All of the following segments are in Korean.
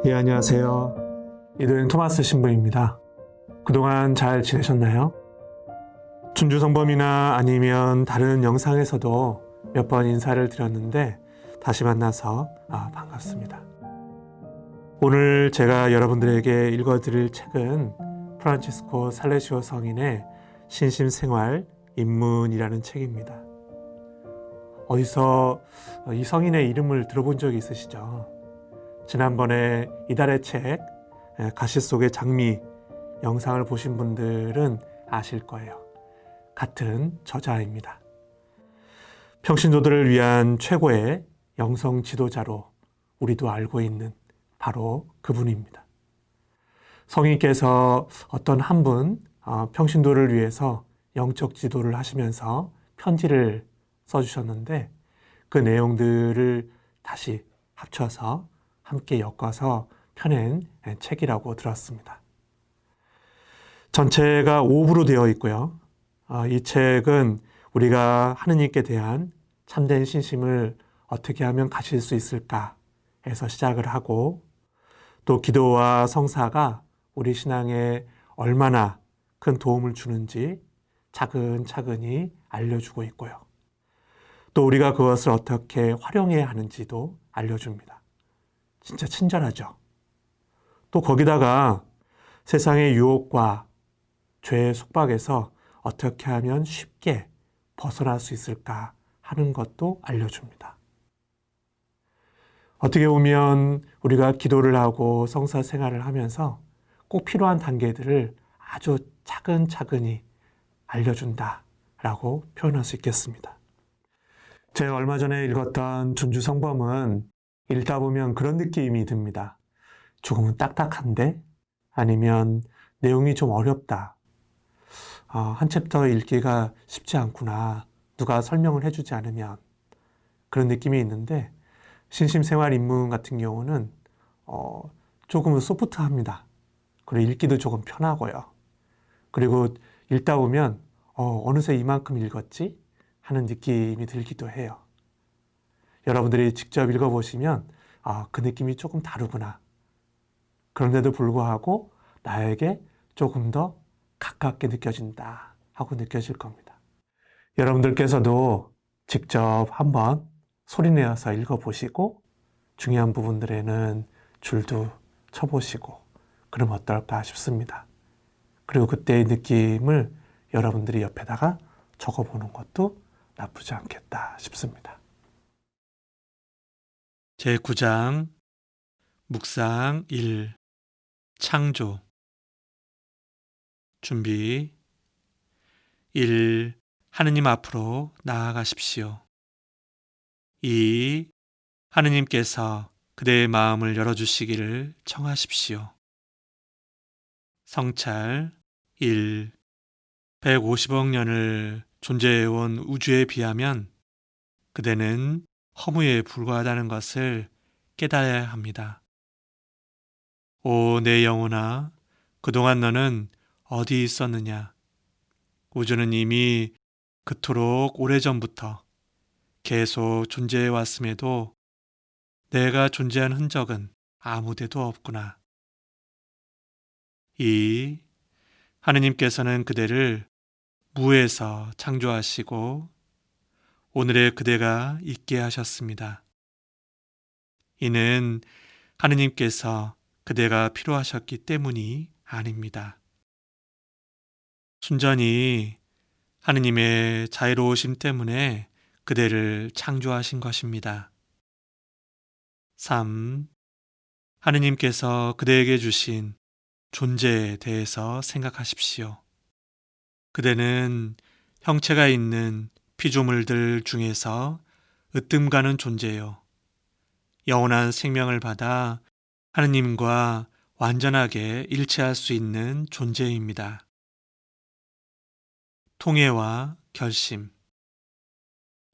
예, 안녕하세요. 이도현 토마스 신부입니다. 그동안 잘 지내셨나요? 준주성범이나 아니면 다른 영상에서도 몇 번 인사를 드렸는데 다시 만나서 반갑습니다. 오늘 제가 여러분들에게 읽어드릴 책은 프란치스코 살레시오 성인의 신심생활 입문이라는 책입니다. 어디서 이 성인의 이름을 들어본 적이 있으시죠? 지난번에 이달의 책 가시 속의 장미 영상을 보신 분들은 아실 거예요. 같은 저자입니다. 평신도들을 위한 최고의 영성 지도자로 우리도 알고 있는 바로 그분입니다. 성인께서 어떤 한 분 평신도를 위해서 영적 지도를 하시면서 편지를 써주셨는데 그 내용들을 다시 합쳐서 함께 엮어서 펴낸 책이라고 들었습니다. 전체가 5부로 되어 있고요. 이 책은 우리가 하느님께 대한 참된 신심을 어떻게 하면 가질 수 있을까에서 시작을 하고 또 기도와 성사가 우리 신앙에 얼마나 큰 도움을 주는지 차근차근히 알려주고 있고요. 또 우리가 그것을 어떻게 활용해야 하는지도 알려줍니다. 진짜 친절하죠. 또 거기다가 세상의 유혹과 죄의 속박에서 어떻게 하면 쉽게 벗어날 수 있을까 하는 것도 알려줍니다. 어떻게 보면 우리가 기도를 하고 성사 생활을 하면서 꼭 필요한 단계들을 아주 차근차근히 알려준다라고 표현할 수 있겠습니다. 제가 얼마 전에 읽었던 준주성범은 읽다 보면 그런 느낌이 듭니다. 조금은 딱딱한데? 아니면 내용이 좀 어렵다. 한 챕터 읽기가 쉽지 않구나. 누가 설명을 해주지 않으면. 그런 느낌이 있는데 신심생활 입문 같은 경우는 조금은 소프트합니다. 그리고 읽기도 조금 편하고요. 그리고 읽다 보면 어느새 이만큼 읽었지? 하는 느낌이 들기도 해요. 여러분들이 직접 읽어보시면 그 느낌이 조금 다르구나. 그런데도 불구하고 나에게 조금 더 가깝게 느껴진다 하고 느껴질 겁니다. 여러분들께서도 직접 한번 소리내어서 읽어보시고 중요한 부분들에는 줄도 쳐보시고 그럼 어떨까 싶습니다. 그리고 그때의 느낌을 여러분들이 옆에다가 적어보는 것도 나쁘지 않겠다 싶습니다. 제9장 묵상 1 창조 준비 1. 하느님 앞으로 나아가십시오. 2. 하느님께서 그대의 마음을 열어주시기를 청하십시오. 성찰 1. 150억 년을 존재해온 우주에 비하면 그대는 허무에 불과하다는 것을 깨달아야 합니다. 오, 내 영혼아, 그동안 너는 어디 있었느냐? 우주는 이미 그토록 오래전부터 계속 존재해 왔음에도 내가 존재한 흔적은 아무데도 없구나. 2. 하느님께서는 그대를 무에서 창조하시고 오늘의 그대가 있게 하셨습니다. 이는 하느님께서 그대가 필요하셨기 때문이 아닙니다. 순전히 하느님의 자유로우심 때문에 그대를 창조하신 것입니다. 3. 하느님께서 그대에게 주신 존재에 대해서 생각하십시오. 그대는 형체가 있는 피조물들 중에서 으뜸 가는 존재요. 영원한 생명을 받아 하느님과 완전하게 일치할 수 있는 존재입니다. 통회와 결심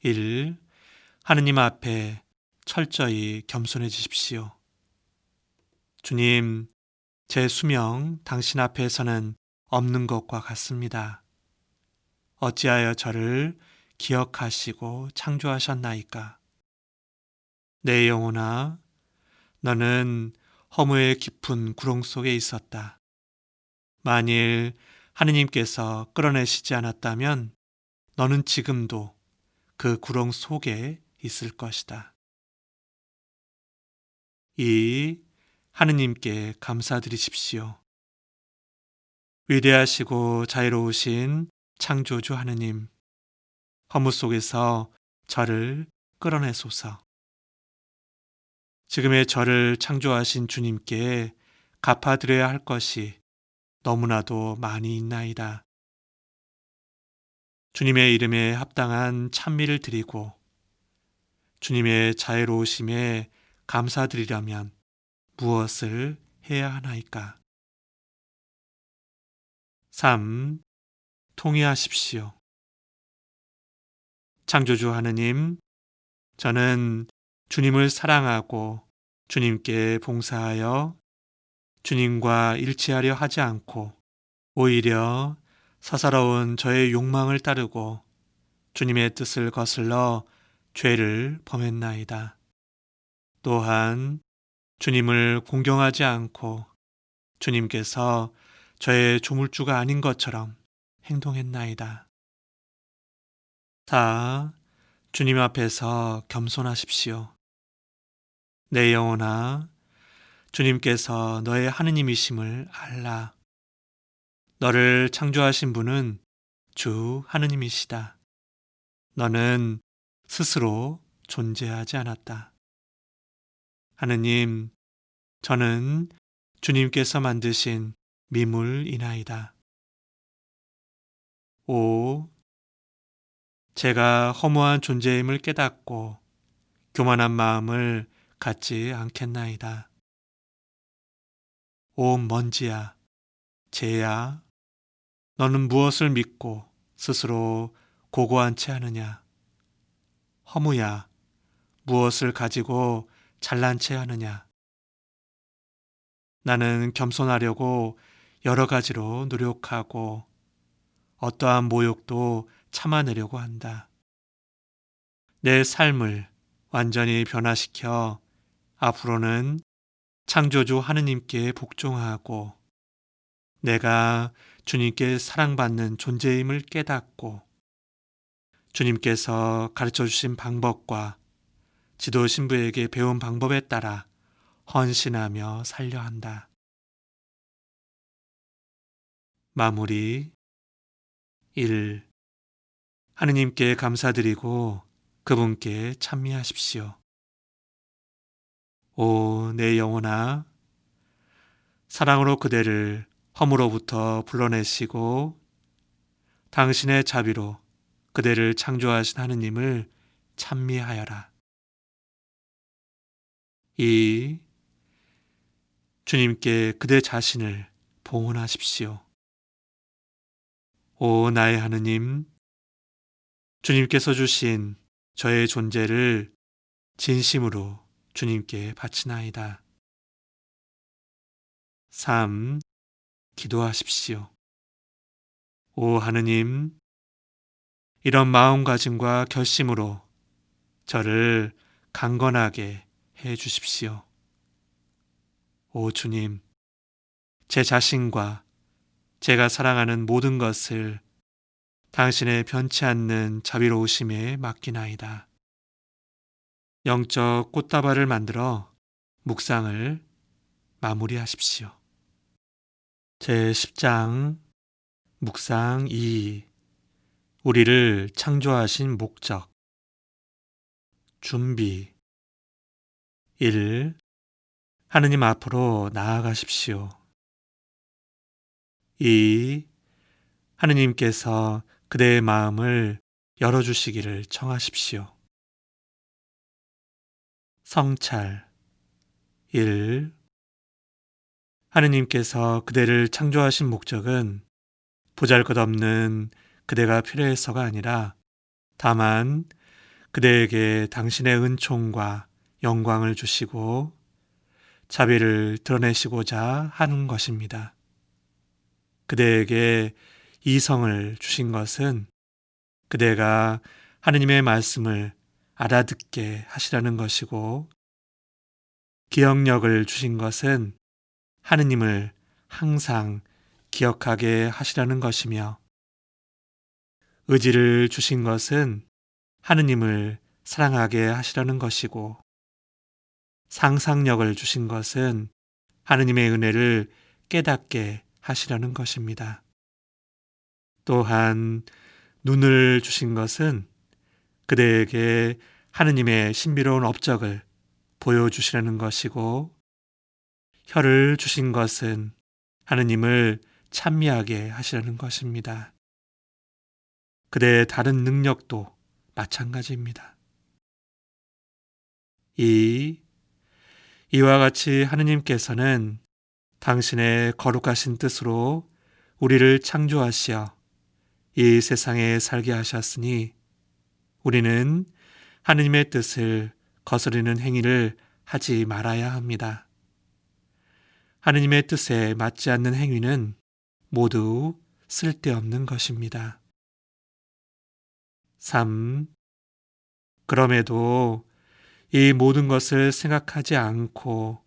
1. 하느님 앞에 철저히 겸손해지십시오. 주님, 제 수명 당신 앞에서는 없는 것과 같습니다. 어찌하여 저를 기억하시고 창조하셨나이까? 내 영혼아, 너는 허무의 깊은 구렁 속에 있었다. 만일 하느님께서 끌어내시지 않았다면 너는 지금도 그 구렁 속에 있을 것이다. 이 하느님께 감사드리십시오. 위대하시고 자유로우신 창조주 하느님, 허무 속에서 저를 끌어내소서. 지금의 저를 창조하신 주님께 갚아드려야 할 것이 너무나도 많이 있나이다. 주님의 이름에 합당한 찬미를 드리고 주님의 자애로우심에 감사드리려면 무엇을 해야 하나이까? 3. 통회하십시오. 창조주 하느님, 저는 주님을 사랑하고 주님께 봉사하여 주님과 일치하려 하지 않고 오히려 사사로운 저의 욕망을 따르고 주님의 뜻을 거슬러 죄를 범했나이다. 또한 주님을 공경하지 않고 주님께서 저의 조물주가 아닌 것처럼 행동했나이다. 다 주님 앞에서 겸손하십시오. 내 영혼아, 주님께서 너의 하느님이심을 알라. 너를 창조하신 분은 주 하느님이시다. 너는 스스로 존재하지 않았다. 하느님, 저는 주님께서 만드신 미물이나이다. 5. 제가 허무한 존재임을 깨닫고 교만한 마음을 갖지 않겠나이다. 오 먼지야, 재야, 너는 무엇을 믿고 스스로 고고한 채 하느냐? 허무야, 무엇을 가지고 잘난 채 하느냐? 나는 겸손하려고 여러 가지로 노력하고 어떠한 모욕도 참아내려고 한다. 내 삶을 완전히 변화시켜 앞으로는 창조주 하느님께 복종하고 내가 주님께 사랑받는 존재임을 깨닫고 주님께서 가르쳐 주신 방법과 지도 신부에게 배운 방법에 따라 헌신하며 살려 한다. 마무리 1. 하느님께 감사드리고 그분께 찬미하십시오. 오, 내 영혼아, 사랑으로 그대를 허무로부터 불러내시고 당신의 자비로 그대를 창조하신 하느님을 찬미하여라. 2. 주님께 그대 자신을 봉헌하십시오. 오, 나의 하느님, 주님께서 주신 저의 존재를 진심으로 주님께 바치나이다. 3. 기도하십시오. 오 하느님, 이런 마음가짐과 결심으로 저를 강건하게 해 주십시오. 오 주님, 제 자신과 제가 사랑하는 모든 것을 당신의 변치 않는 자비로우심에 맡기나이다. 영적 꽃다발을 만들어 묵상을 마무리하십시오. 제10장 묵상 2. 우리를 창조하신 목적. 준비. 1. 하느님 앞으로 나아가십시오. 2. 하느님께서 그대의 마음을 열어주시기를 청하십시오. 성찰. 1. 하느님께서 그대를 창조하신 목적은 보잘것없는 그대가 필요해서가 아니라 다만 그대에게 당신의 은총과 영광을 주시고 자비를 드러내시고자 하는 것입니다. 그대에게 이성을 주신 것은 그대가 하느님의 말씀을 알아듣게 하시라는 것이고 기억력을 주신 것은 하느님을 항상 기억하게 하시라는 것이며, 의지를 주신 것은 하느님을 사랑하게 하시라는 것이고, 상상력을 주신 것은 하느님의 은혜를 깨닫게 하시라는 것입니다. 또한 눈을 주신 것은 그대에게 하느님의 신비로운 업적을 보여주시라는 것이고, 혀를 주신 것은 하느님을 찬미하게 하시라는 것입니다. 그대의 다른 능력도 마찬가지입니다. 이와 같이 하느님께서는 당신의 거룩하신 뜻으로 우리를 창조하시어 이 세상에 살게 하셨으니, 우리는 하느님의 뜻을 거스르는 행위를 하지 말아야 합니다. 하느님의 뜻에 맞지 않는 행위는 모두 쓸데없는 것입니다. 3. 그럼에도 이 모든 것을 생각하지 않고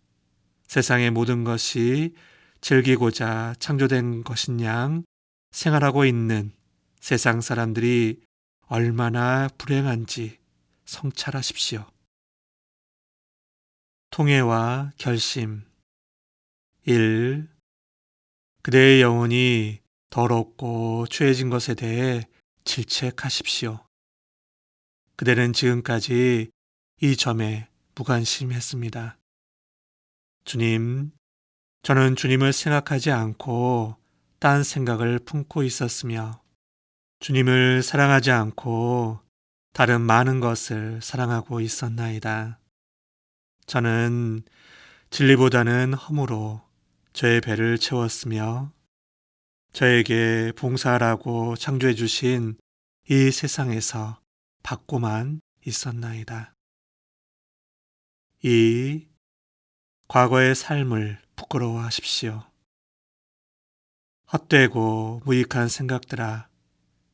세상의 모든 것이 즐기고자 창조된 것인 양 생활하고 있는 세상 사람들이 얼마나 불행한지 성찰하십시오. 통회와 결심. 1. 그대의 영혼이 더럽고 죄해진 것에 대해 질책하십시오. 그대는 지금까지 이 점에 무관심했습니다. 주님, 저는 주님을 생각하지 않고 딴 생각을 품고 있었으며, 주님을 사랑하지 않고 다른 많은 것을 사랑하고 있었나이다. 저는 진리보다는 허무로 저의 배를 채웠으며, 저에게 봉사하라고 창조해 주신 이 세상에서 받고만 있었나이다. 2. 과거의 삶을 부끄러워하십시오. 헛되고 무익한 생각들아,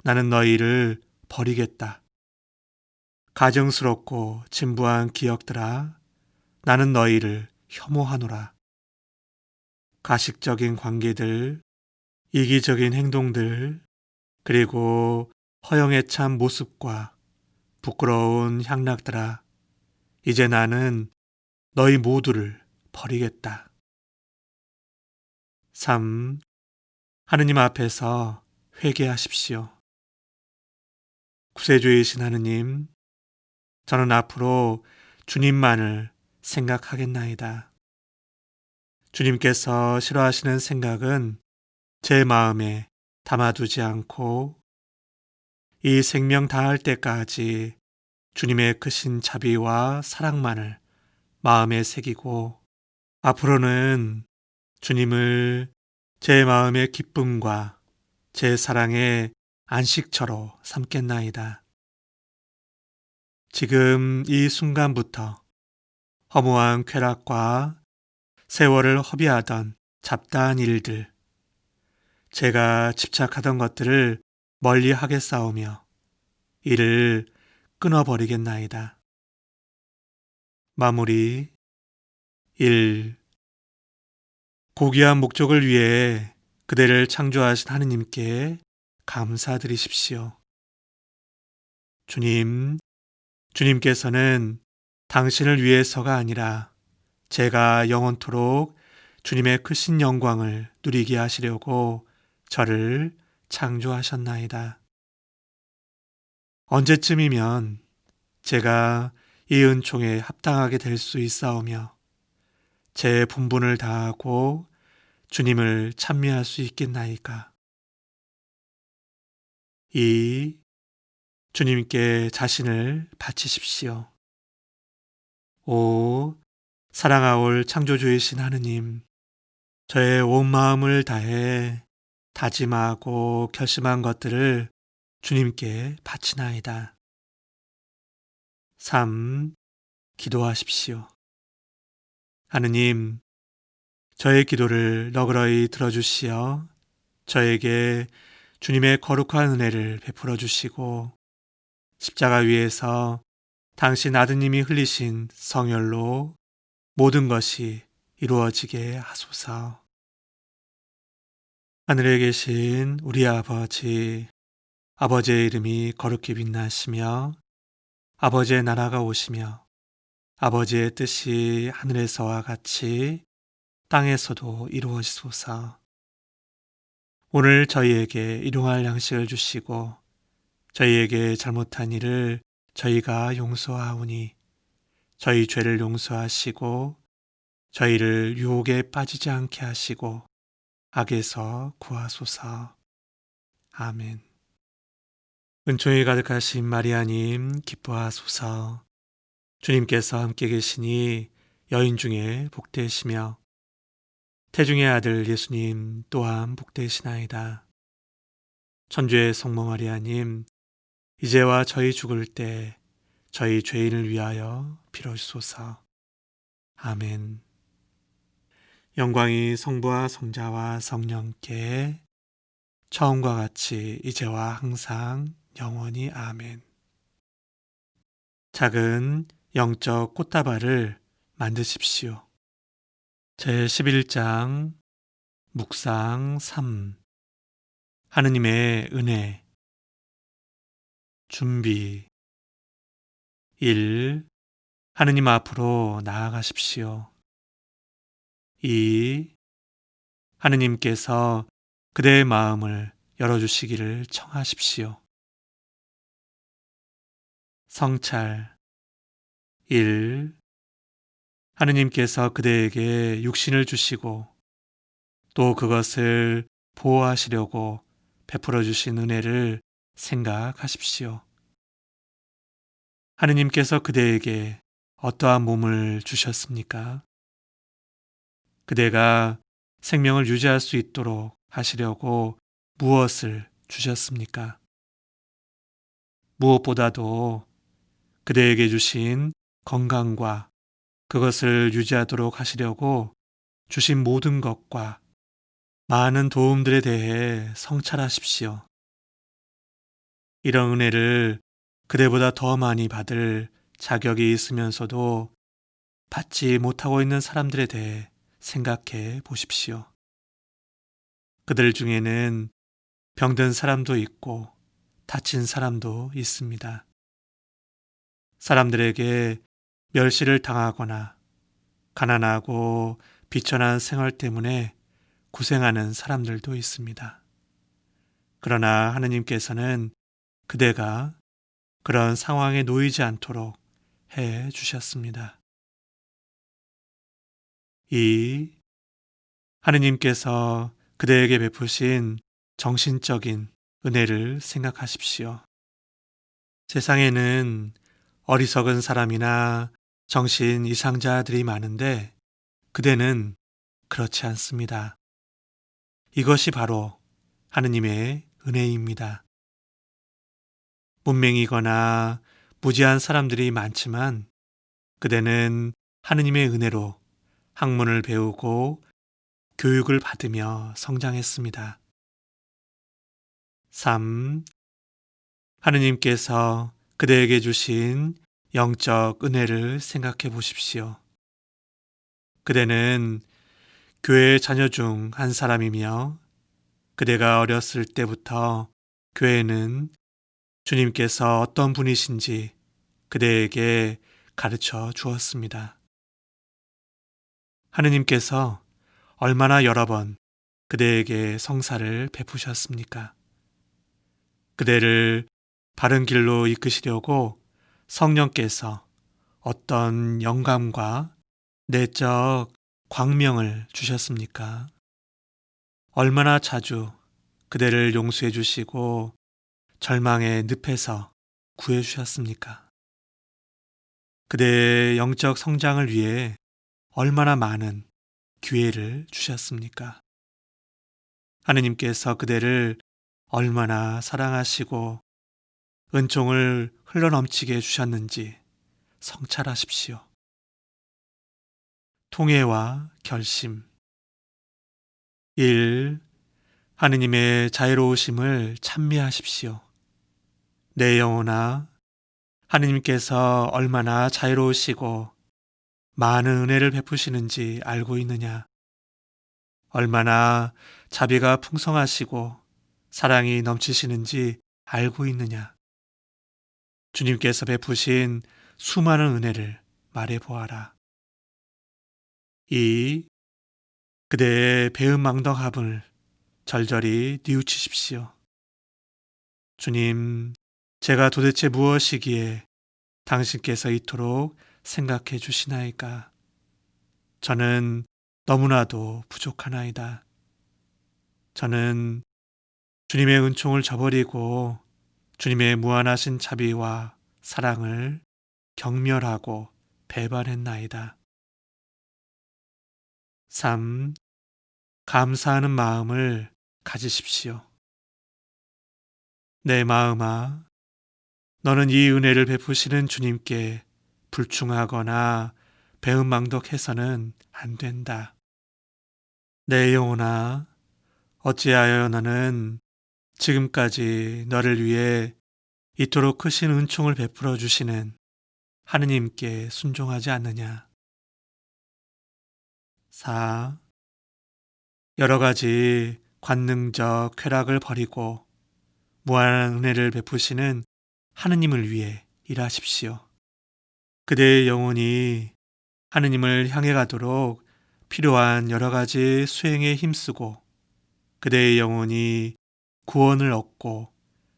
나는 너희를 버리겠다. 가증스럽고 진부한 기억들아, 나는 너희를 혐오하노라. 가식적인 관계들, 이기적인 행동들, 그리고 허영에 찬 모습과 부끄러운 향락들아, 이제 나는 너희 모두를 버리겠다. 3. 하느님 앞에서 회개하십시오. 구세주이신 하느님, 저는 앞으로 주님만을 생각하겠나이다. 주님께서 싫어하시는 생각은 제 마음에 담아두지 않고 이 생명 다할 때까지 주님의 크신 자비와 사랑만을 마음에 새기고, 앞으로는 주님을 제 마음의 기쁨과 제 사랑의 안식처로 삼겠나이다. 지금 이 순간부터 허무한 쾌락과 세월을 허비하던 잡다한 일들, 제가 집착하던 것들을 멀리 하겠사오며 이를 끊어버리겠나이다. 마무리. 1. 고귀한 목적을 위해 그대를 창조하신 하느님께 감사드리십시오. 주님께서는 당신을 위해서가 아니라 제가 영원토록 주님의 크신 영광을 누리게 하시려고 저를 창조하셨나이다. 언제쯤이면 제가 이 은총에 합당하게 될 수 있사오며 제 분분을 다하고 주님을 찬미할 수 있겠나이까. 2. 주님께 자신을 바치십시오. 5. 사랑하올 창조주이신 하느님, 저의 온 마음을 다해 다짐하고 결심한 것들을 주님께 바치나이다. 3. 기도하십시오. 하느님, 저의 기도를 너그러이 들어주시어 저에게 주님의 거룩한 은혜를 베풀어 주시고, 십자가 위에서 당신 아드님이 흘리신 성혈로 모든 것이 이루어지게 하소서. 하늘에 계신 우리 아버지, 아버지의 이름이 거룩히 빛나시며 아버지의 나라가 오시며 아버지의 뜻이 하늘에서와 같이 땅에서도 이루어지소서. 오늘 저희에게 일용할 양식을 주시고 저희에게 잘못한 일을 저희가 용서하오니 저희 죄를 용서하시고 저희를 유혹에 빠지지 않게 하시고 악에서 구하소서. 아멘. 은총이 가득하신 마리아님 기뻐하소서. 주님께서 함께 계시니 여인 중에 복되시며 태중의 아들 예수님 또한 복되시나이다. 천주의 성모 마리아님, 이제와 저희 죽을 때 저희 죄인을 위하여 빌어주소서. 아멘. 영광이 성부와 성자와 성령께 처음과 같이 이제와 항상 영원히 아멘. 작은 영적 꽃다발을 만드십시오. 제11장 묵상 3 하느님의 은혜 준비 1. 하느님 앞으로 나아가십시오. 2. 하느님께서 그대의 마음을 열어주시기를 청하십시오. 성찰 1. 하느님께서 그대에게 육신을 주시고 또 그것을 보호하시려고 베풀어 주신 은혜를 생각하십시오. 하느님께서 그대에게 어떠한 몸을 주셨습니까? 그대가 생명을 유지할 수 있도록 하시려고 무엇을 주셨습니까? 무엇보다도 그대에게 주신 건강과 그것을 유지하도록 하시려고 주신 모든 것과 많은 도움들에 대해 성찰하십시오. 이런 은혜를 그대보다 더 많이 받을 자격이 있으면서도 받지 못하고 있는 사람들에 대해 생각해 보십시오. 그들 중에는 병든 사람도 있고 다친 사람도 있습니다. 사람들에게 멸시를 당하거나 가난하고 비천한 생활 때문에 고생하는 사람들도 있습니다. 그러나 하느님께서는 그대가 그런 상황에 놓이지 않도록 해 주셨습니다. 2. 하느님께서 그대에게 베푸신 정신적인 은혜를 생각하십시오. 세상에는 어리석은 사람이나 정신 이상자들이 많은데 그대는 그렇지 않습니다. 이것이 바로 하느님의 은혜입니다. 문맹이거나 무지한 사람들이 많지만 그대는 하느님의 은혜로 학문을 배우고 교육을 받으며 성장했습니다. 3. 하느님께서 그대에게 주신 영적 은혜를 생각해 보십시오. 그대는 교회의 자녀 중 한 사람이며 그대가 어렸을 때부터 교회는 주님께서 어떤 분이신지 그대에게 가르쳐 주었습니다. 하느님께서 얼마나 여러 번 그대에게 성사를 베푸셨습니까? 그대를 바른 길로 이끄시려고 성령께서 어떤 영감과 내적 광명을 주셨습니까? 얼마나 자주 그대를 용서해 주시고 절망의 늪에서 구해 주셨습니까? 그대의 영적 성장을 위해 얼마나 많은 기회를 주셨습니까? 하느님께서 그대를 얼마나 사랑하시고 은총을 흘러넘치게 해주셨는지 성찰하십시오. 통회와 결심 1. 하느님의 자유로우심을 찬미하십시오. 내 영혼아, 하느님께서 얼마나 자유로우시고 많은 은혜를 베푸시는지 알고 있느냐? 얼마나 자비가 풍성하시고 사랑이 넘치시는지 알고 있느냐? 주님께서 베푸신 수많은 은혜를 말해 보아라. 이 그대의 배은망덕함을 절절히 뉘우치십시오. 주님, 제가 도대체 무엇이기에 당신께서 이토록 생각해 주시나이까? 저는 너무나도 부족하나이다. 저는 주님의 은총을 저버리고 주님의 무한하신 자비와 사랑을 경멸하고 배반했나이다. 3. 감사하는 마음을 가지십시오. 내 마음아, 너는 이 은혜를 베푸시는 주님께 불충하거나 배은망덕해서는 안 된다. 내 영혼아, 어찌하여 너는 지금까지 너를 위해 이토록 크신 은총을 베풀어 주시는 하느님께 순종하지 않느냐? 4. 여러 가지 관능적 쾌락을 버리고 무한한 은혜를 베푸시는 하느님을 위해 일하십시오. 그대의 영혼이 하느님을 향해 가도록 필요한 여러 가지 수행에 힘쓰고 그대의 영혼이 구원을 얻고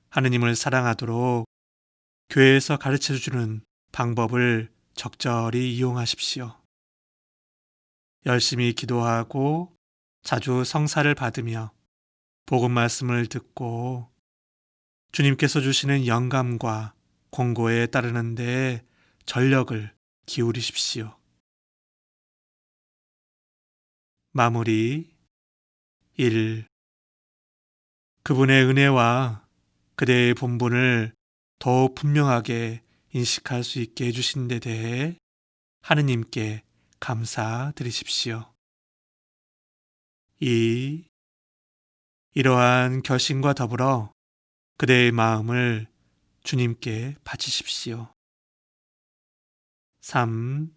하느님을 사랑하도록 교회에서 가르쳐주는 방법을 적절히 이용하십시오. 열심히 기도하고 자주 성사를 받으며 복음 말씀을 듣고 주님께서 주시는 영감과 권고에 따르는 데 전력을 기울이십시오. 마무리 1. 그분의 은혜와 그대의 본분을 더욱 분명하게 인식할 수 있게 해주신 데 대해 하느님께 감사드리십시오. 2. 이러한 결심과 더불어 그대의 마음을 주님께 바치십시오. 3.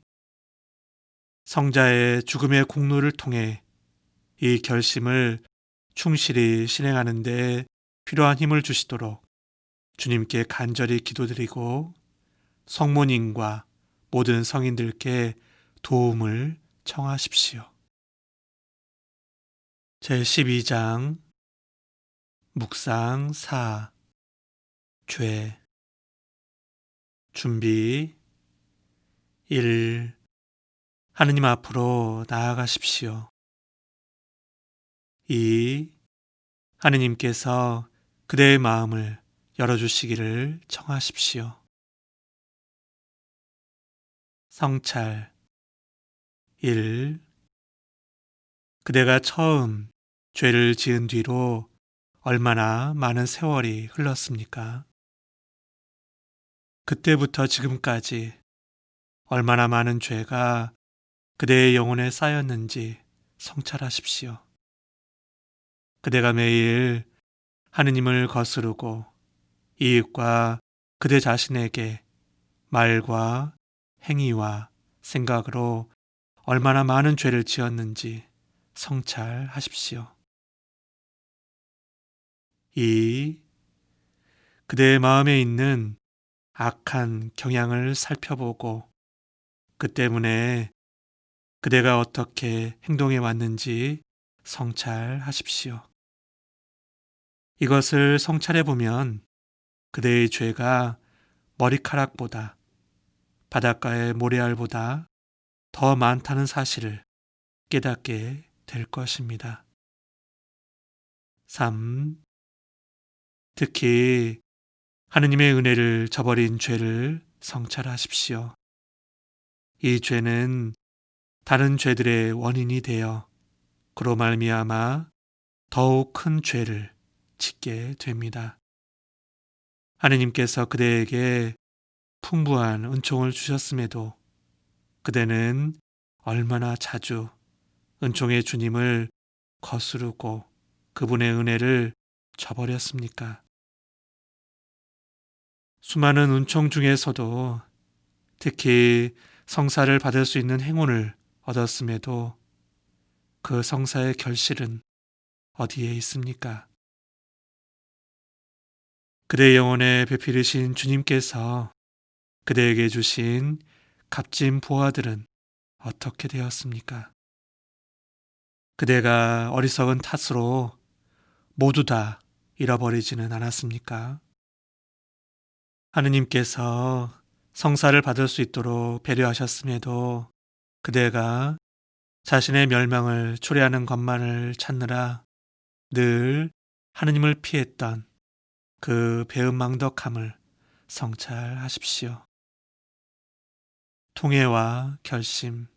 성자의 죽음의 공로를 통해 이 결심을 충실히 실행하는 데 필요한 힘을 주시도록 주님께 간절히 기도드리고 성모님과 모든 성인들께 도움을 청하십시오. 제12장 묵상 4 죄 준비 1. 하느님 앞으로 나아가십시오. 2. 하느님께서 그대의 마음을 열어주시기를 청하십시오. 성찰 1. 그대가 처음 죄를 지은 뒤로 얼마나 많은 세월이 흘렀습니까? 그때부터 지금까지 얼마나 많은 죄가 그대의 영혼에 쌓였는지 성찰하십시오. 그대가 매일 하느님을 거스르고 이익과 그대 자신에게 말과 행위와 생각으로 얼마나 많은 죄를 지었는지 성찰하십시오. 2. 그대의 마음에 있는 악한 경향을 살펴보고 그 때문에 그대가 어떻게 행동해 왔는지 성찰하십시오. 이것을 성찰해 보면 그대의 죄가 머리카락보다 바닷가의 모래알보다 더 많다는 사실을 깨닫게 될 것입니다. 3. 특히 하느님의 은혜를 저버린 죄를 성찰하십시오. 이 죄는 다른 죄들의 원인이 되어 그로 말미암아 더욱 큰 죄를 짓게 됩니다. 하느님께서 그대에게 풍부한 은총을 주셨음에도 그대는 얼마나 자주 은총의 주님을 거스르고 그분의 은혜를 저버렸습니까? 수많은 은총 중에서도 특히 성사를 받을 수 있는 행운을 얻었음에도 그 성사의 결실은 어디에 있습니까? 그대의 영혼에 베풀으신 주님께서 그대에게 주신 값진 보화들은 어떻게 되었습니까? 그대가 어리석은 탓으로 모두 다 잃어버리지는 않았습니까? 하느님께서 성사를 받을 수 있도록 배려하셨음에도 그대가 자신의 멸망을 초래하는 것만을 찾느라 늘 하느님을 피했던 그 배은망덕함을 성찰하십시오. 통회와 결심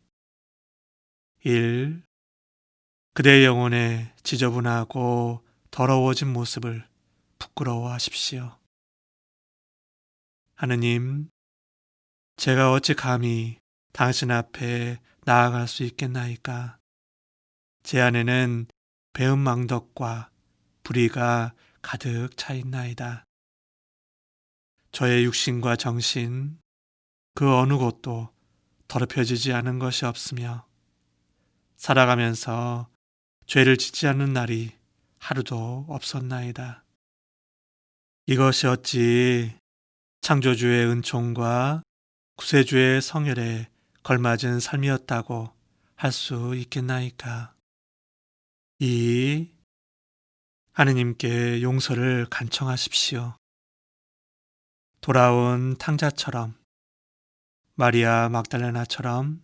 1. 그대의 영혼의 지저분하고 더러워진 모습을 부끄러워하십시오. 하느님, 제가 어찌 감히 당신 앞에 나아갈 수 있겠나이까? 제 안에는 배은망덕과 불의가 가득 차 있나이다. 저의 육신과 정신, 그 어느 곳도 더럽혀지지 않은 것이 없으며 살아가면서 죄를 짓지 않는 날이 하루도 없었나이다. 이것이 어찌 창조주의 은총과 구세주의 성혈에 걸맞은 삶이었다고 할 수 있겠나이까? 2. 하느님께 용서를 간청하십시오. 돌아온 탕자처럼, 마리아 막달레나처럼,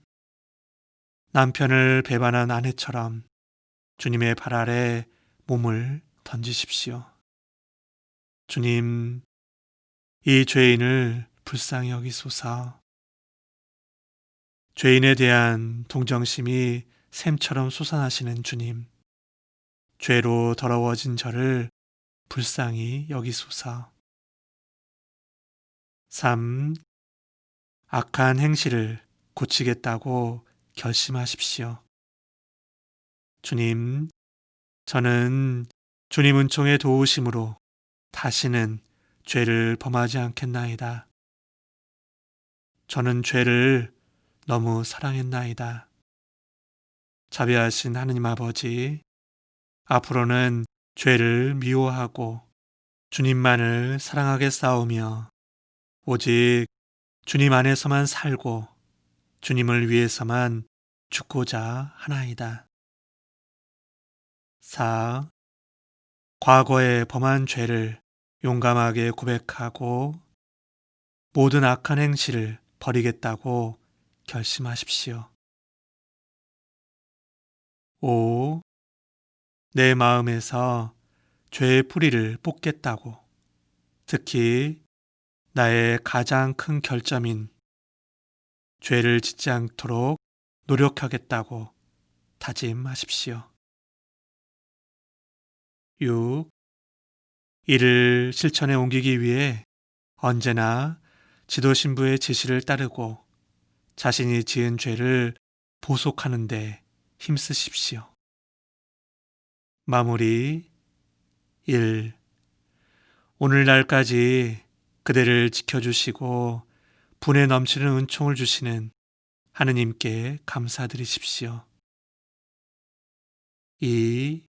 남편을 배반한 아내처럼 주님의 발 아래 몸을 던지십시오. 주님, 이 죄인을 불쌍히 여기소서. 죄인에 대한 동정심이 샘처럼 솟아나시는 주님, 죄로 더러워진 저를 불쌍히 여기소서. 3. 악한 행실을 고치겠다고 결심하십시오. 주님, 저는 주님 은총의 도우심으로 다시는 죄를 범하지 않겠나이다. 저는 죄를 너무 사랑했나이다. 자비하신 하느님 아버지, 앞으로는 죄를 미워하고 주님만을 사랑하게 싸우며 오직 주님 안에서만 살고 주님을 위해서만 죽고자 하나이다. 4. 과거에 범한 죄를 용감하게 고백하고 모든 악한 행실을 버리겠다고 결심하십시오. 5. 내 마음에서 죄의 뿌리를 뽑겠다고, 특히 나의 가장 큰 결점인 죄를 짓지 않도록 노력하겠다고 다짐하십시오. 6. 이를 실천에 옮기기 위해 언제나 지도 신부의 지시를 따르고 자신이 지은 죄를 보속하는 데 힘쓰십시오. 마무리 1. 오늘날까지 그대를 지켜주시고 분에 넘치는 은총을 주시는 하느님께 감사드리십시오. 2.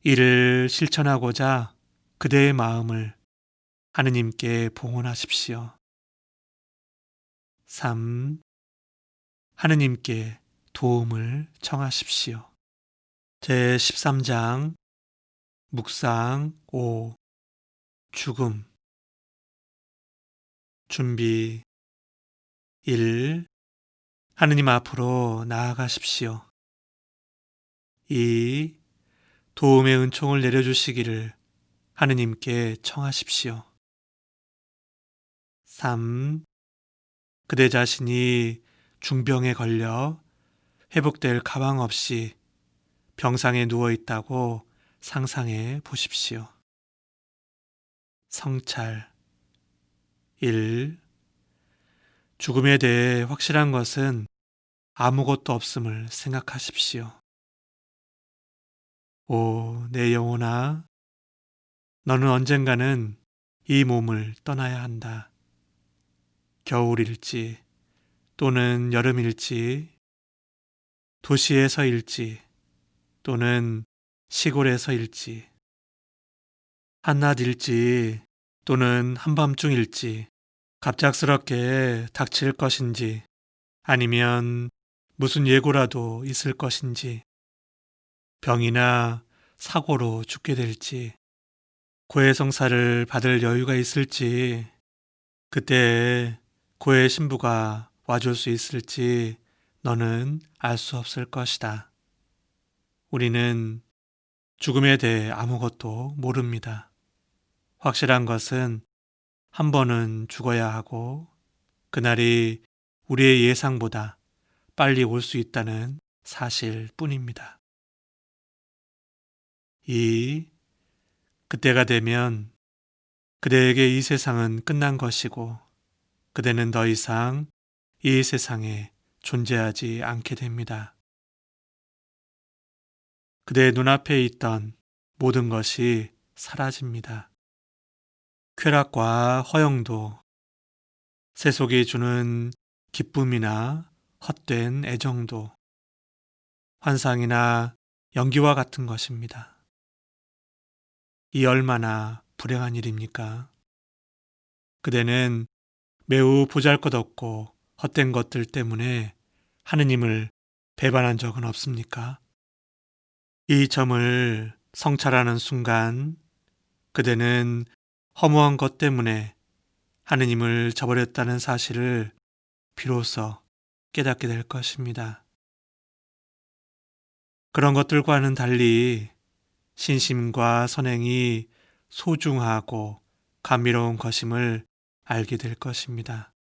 이를 실천하고자 그대의 마음을 하느님께 봉헌하십시오. 3. 하느님께 도움을 청하십시오. 제13장 묵상 5. 죽음. 준비 1. 하느님 앞으로 나아가십시오. 2. 도움의 은총을 내려주시기를 하느님께 청하십시오. 3. 그대 자신이 중병에 걸려 회복될 가망 없이 병상에 누워 있다고 상상해 보십시오. 성찰 1. 죽음에 대해 확실한 것은 아무것도 없음을 생각하십시오. 5. 내 영혼아, 너는 언젠가는 이 몸을 떠나야 한다. 겨울일지 또는 여름일지, 도시에서일지, 또는 시골에서일지, 한낮일지, 또는 한밤중일지, 갑작스럽게 닥칠 것인지, 아니면 무슨 예고라도 있을 것인지, 병이나 사고로 죽게 될지, 고해성사를 받을 여유가 있을지, 그때 고해 신부가 와줄 수 있을지 너는 알 수 없을 것이다. 우리는 죽음에 대해 아무것도 모릅니다. 확실한 것은 한 번은 죽어야 하고 그날이 우리의 예상보다 빨리 올 수 있다는 사실 뿐입니다. 그때가 되면 그대에게 이 세상은 끝난 것이고 그대는 더 이상 이 세상에 존재하지 않게 됩니다. 그대의 눈앞에 있던 모든 것이 사라집니다. 쾌락과 허영도, 세속이 주는 기쁨이나 헛된 애정도, 환상이나 연기와 같은 것입니다. 이 얼마나 불행한 일입니까? 그대는 매우 보잘것없고 헛된 것들 때문에 하느님을 배반한 적은 없습니까? 이 점을 성찰하는 순간 그대는 허무한 것 때문에 하느님을 저버렸다는 사실을 비로소 깨닫게 될 것입니다. 그런 것들과는 달리 신심과 선행이 소중하고 감미로운 것임을 알게 될 것입니다.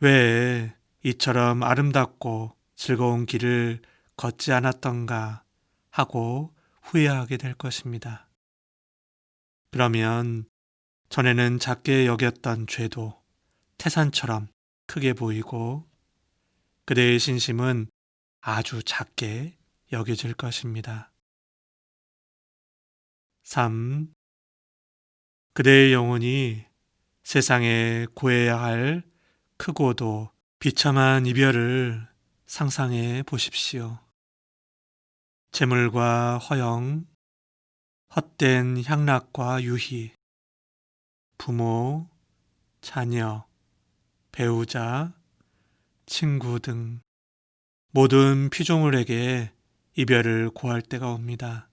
왜 이처럼 아름답고 즐거운 길을 걷지 않았던가 하고 후회하게 될 것입니다. 그러면 전에는 작게 여겼던 죄도 태산처럼 크게 보이고 그대의 신심은 아주 작게 여겨질 것입니다. 3. 그대의 영혼이 세상에 구해야 할 크고도 비참한 이별을 상상해 보십시오. 재물과 허영, 헛된 향락과 유희, 부모, 자녀, 배우자, 친구 등 모든 피조물에게 이별을 고할 때가 옵니다.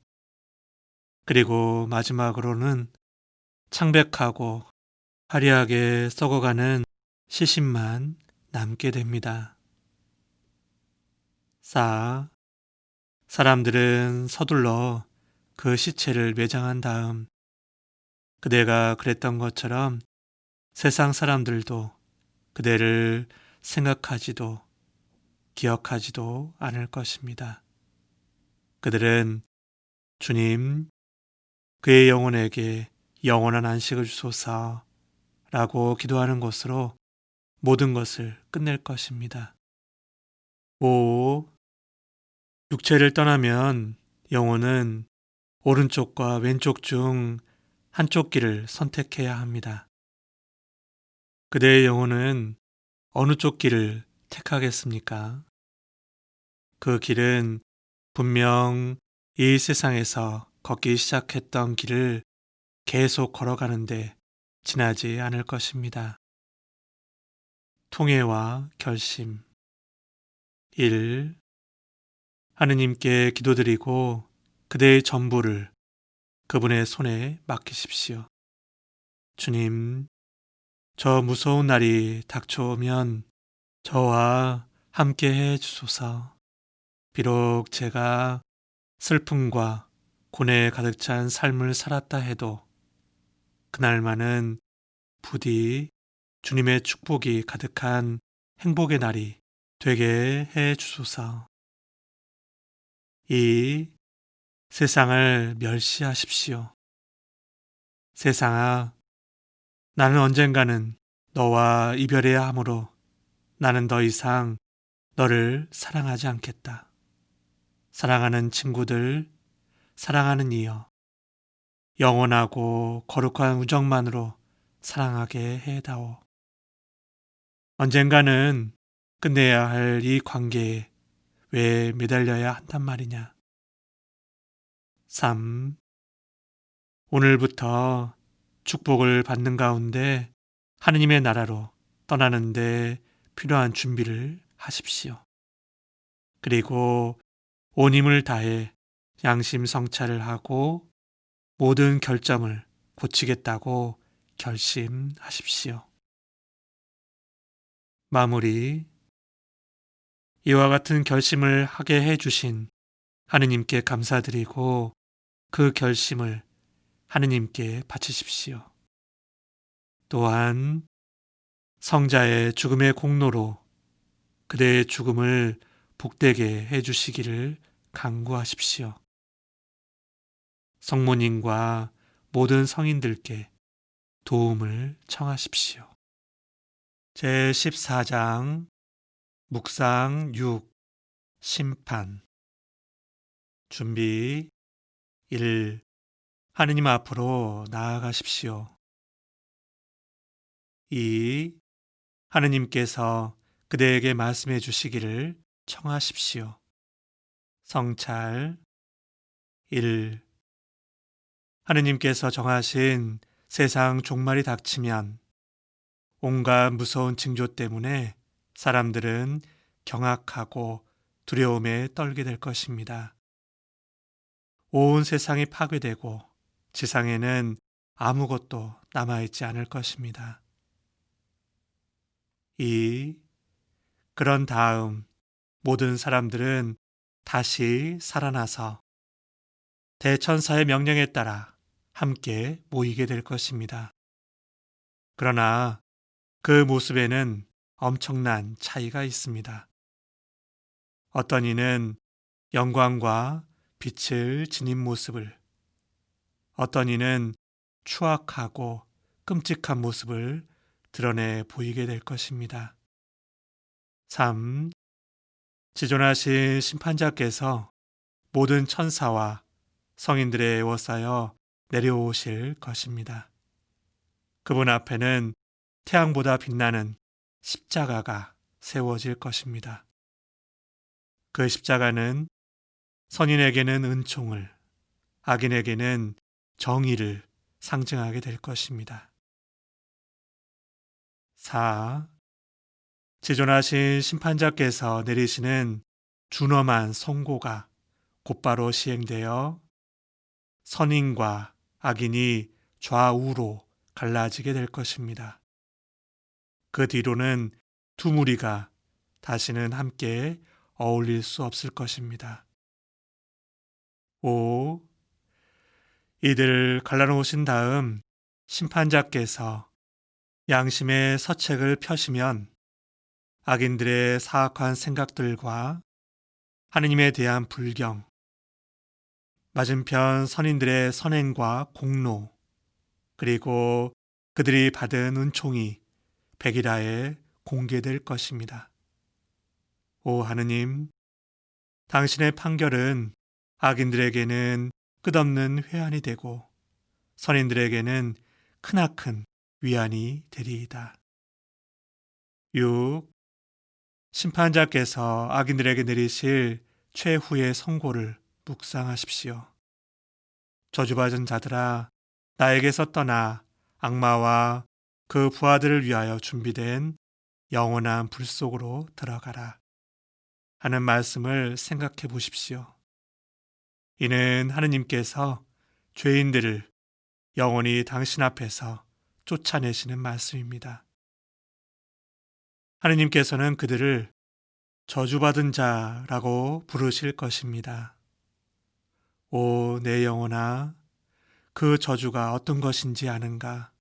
그리고 마지막으로는 창백하고 화려하게 썩어가는 시신만 남게 됩니다. 4. 사람들은 서둘러 그 시체를 매장한 다음 그대가 그랬던 것처럼 세상 사람들도 그대를 생각하지도 기억하지도 않을 것입니다. 그들은 주님, 그의 영혼에게 영원한 안식을 주소서 라고 기도하는 것으로 모든 것을 끝낼 것입니다. 5. 육체를 떠나면 영혼은 오른쪽과 왼쪽 중 한쪽 길을 선택해야 합니다. 그대의 영혼은 어느 쪽 길을 택하겠습니까? 그 길은 분명 이 세상에서 걷기 시작했던 길을 계속 걸어가는데 지나지 않을 것입니다. 통회와 결심. 1. 하느님께 기도드리고 그대의 전부를 그분의 손에 맡기십시오. 주님, 저 무서운 날이 닥쳐오면 저와 함께 해 주소서. 비록 제가 슬픔과 고뇌에 가득 찬 삶을 살았다 해도 그날만은 부디 주님의 축복이 가득한 행복의 날이 되게 해 주소서. 2. 세상을 멸시하십시오. 세상아, 나는 언젠가는 너와 이별해야 하므로 나는 더 이상 너를 사랑하지 않겠다. 사랑하는 친구들, 사랑하는 이여, 영원하고 거룩한 우정만으로 사랑하게 해다오. 언젠가는 끝내야 할 이 관계에 왜 매달려야 한단 말이냐. 3. 오늘부터 축복을 받는 가운데 하느님의 나라로 떠나는데 필요한 준비를 하십시오. 그리고 온 힘을 다해 양심 성찰을 하고 모든 결점을 고치겠다고 결심하십시오. 마무리. 이와 같은 결심을 하게 해주신 하느님께 감사드리고 그 결심을 하느님께 바치십시오. 또한 성자의 죽음의 공로로 그대의 죽음을 복되게 해주시기를 간구하십시오. 성모님과 모든 성인들께 도움을 청하십시오. 제14장 묵상 6 심판 준비 1. 하느님 앞으로 나아가십시오. 2. 하느님께서 그대에게 말씀해 주시기를 청하십시오. 성찰 1. 하느님께서 정하신 세상 종말이 닥치면 온갖 무서운 징조 때문에 사람들은 경악하고 두려움에 떨게 될 것입니다. 온 세상이 파괴되고 지상에는 아무것도 남아있지 않을 것입니다. 2. 그런 다음 모든 사람들은 다시 살아나서 대천사의 명령에 따라 함께 모이게 될 것입니다. 그러나 그 모습에는 엄청난 차이가 있습니다. 어떤 이는 영광과 빛을 지닌 모습을, 어떤 이는 추악하고 끔찍한 모습을 드러내 보이게 될 것입니다. 3. 지존하신 심판자께서 모든 천사와 성인들에 에워싸여 내려오실 것입니다. 그분 앞에는 태양보다 빛나는 십자가가 세워질 것입니다. 그 십자가는 선인에게는 은총을, 악인에게는 정의를 상징하게 될 것입니다. 4. 지존하신 심판자께서 내리시는 준엄한 선고가 곧바로 시행되어 선인과 악인이 좌우로 갈라지게 될 것입니다. 그 뒤로는 두 무리가 다시는 함께 어울릴 수 없을 것입니다. 5. 이들 갈라놓으신 다음 심판자께서 양심의 서책을 펴시면 악인들의 사악한 생각들과 하느님에 대한 불경, 맞은편 선인들의 선행과 공로, 그리고 그들이 받은 은총이 백일하에 공개될 것입니다. 오 하느님, 당신의 판결은 악인들에게는 끝없는 회한이 되고 선인들에게는 크나큰 위안이 되리이다. 6. 심판자께서 악인들에게 내리실 최후의 선고를 묵상하십시오. 저주받은 자들아, 나에게서 떠나 악마와 그 부하들을 위하여 준비된 영원한 불 속으로 들어가라 하는 말씀을 생각해 보십시오. 이는 하느님께서 죄인들을 영원히 당신 앞에서 쫓아내시는 말씀입니다. 하느님께서는 그들을 저주받은 자라고 부르실 것입니다. 오, 내 영혼아, 그 저주가 어떤 것인지 아는가?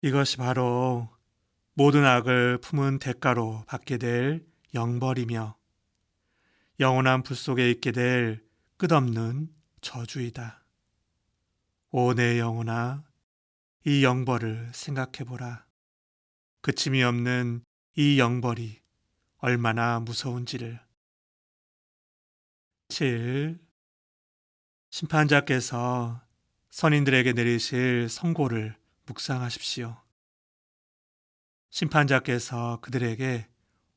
이것이 바로 모든 악을 품은 대가로 받게 될 영벌이며 영원한 불 속에 있게 될 끝없는 저주이다. 오, 내 영혼아, 이 영벌을 생각해보라. 그침이 없는 이 영벌이 얼마나 무서운지를. 7. 심판자께서 선인들에게 내리실 선고를 묵상하십시오. 심판자께서 그들에게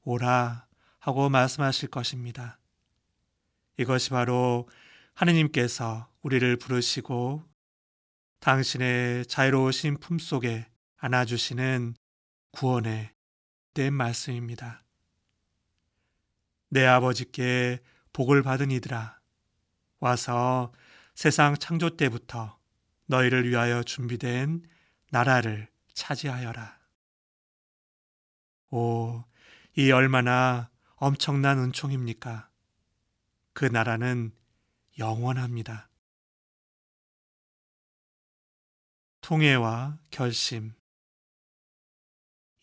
오라 하고 말씀하실 것입니다. 이것이 바로 하느님께서 우리를 부르시고 당신의 자유로우신 품속에 안아주시는 구원의 된 말씀입니다. 내 아버지께 복을 받은 이들아, 와서 세상 창조 때부터 너희를 위하여 준비된 나라를 차지하여라. 오, 이 얼마나 엄청난 은총입니까? 그 나라는 영원합니다. 통회와 결심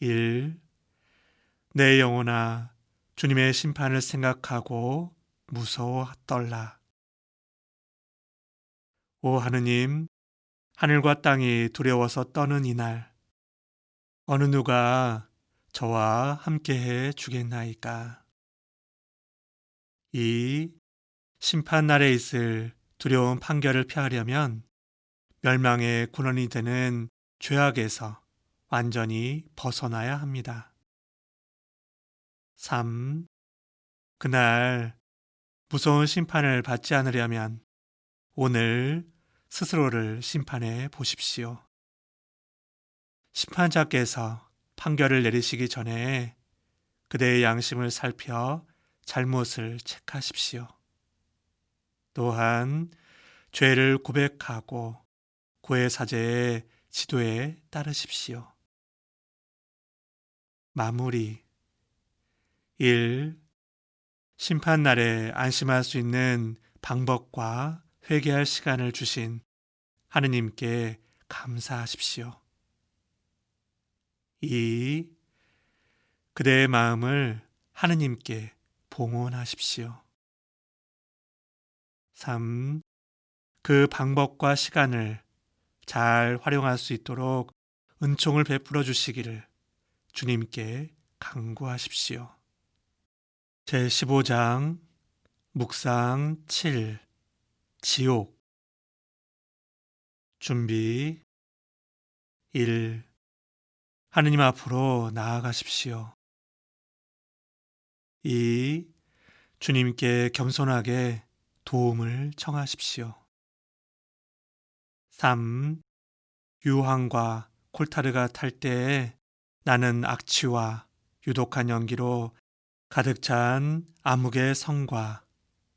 1. 내 영혼아, 주님의 심판을 생각하고 무서워 떨라. 오 하느님, 하늘과 땅이 두려워서 떠는 이날, 어느 누가 저와 함께해 주겠나이까. 2. 심판날에 있을 두려운 판결을 피하려면 멸망의 군원이 되는 죄악에서 완전히 벗어나야 합니다. 3. 그날 무서운 심판을 받지 않으려면 오늘 스스로를 심판해 보십시오. 심판자께서 판결을 내리시기 전에 그대의 양심을 살펴 잘못을 체크하십시오. 또한 죄를 고백하고 구해사제의 지도에 따르십시오. 마무리 1. 심판날에 안심할 수 있는 방법과 회개할 시간을 주신 하느님께 감사하십시오. 2. 그대의 마음을 하느님께 봉헌하십시오. 3. 그 방법과 시간을 잘 활용할 수 있도록 은총을 베풀어 주시기를 주님께 간구하십시오. 제15장 묵상 7 지옥 준비 1. 하느님 앞으로 나아가십시오. 2. 주님께 겸손하게 도움을 청하십시오. 3. 유황과 콜타르가 탈 때에 나는 악취와 유독한 연기로 가득 찬 암흑의 성과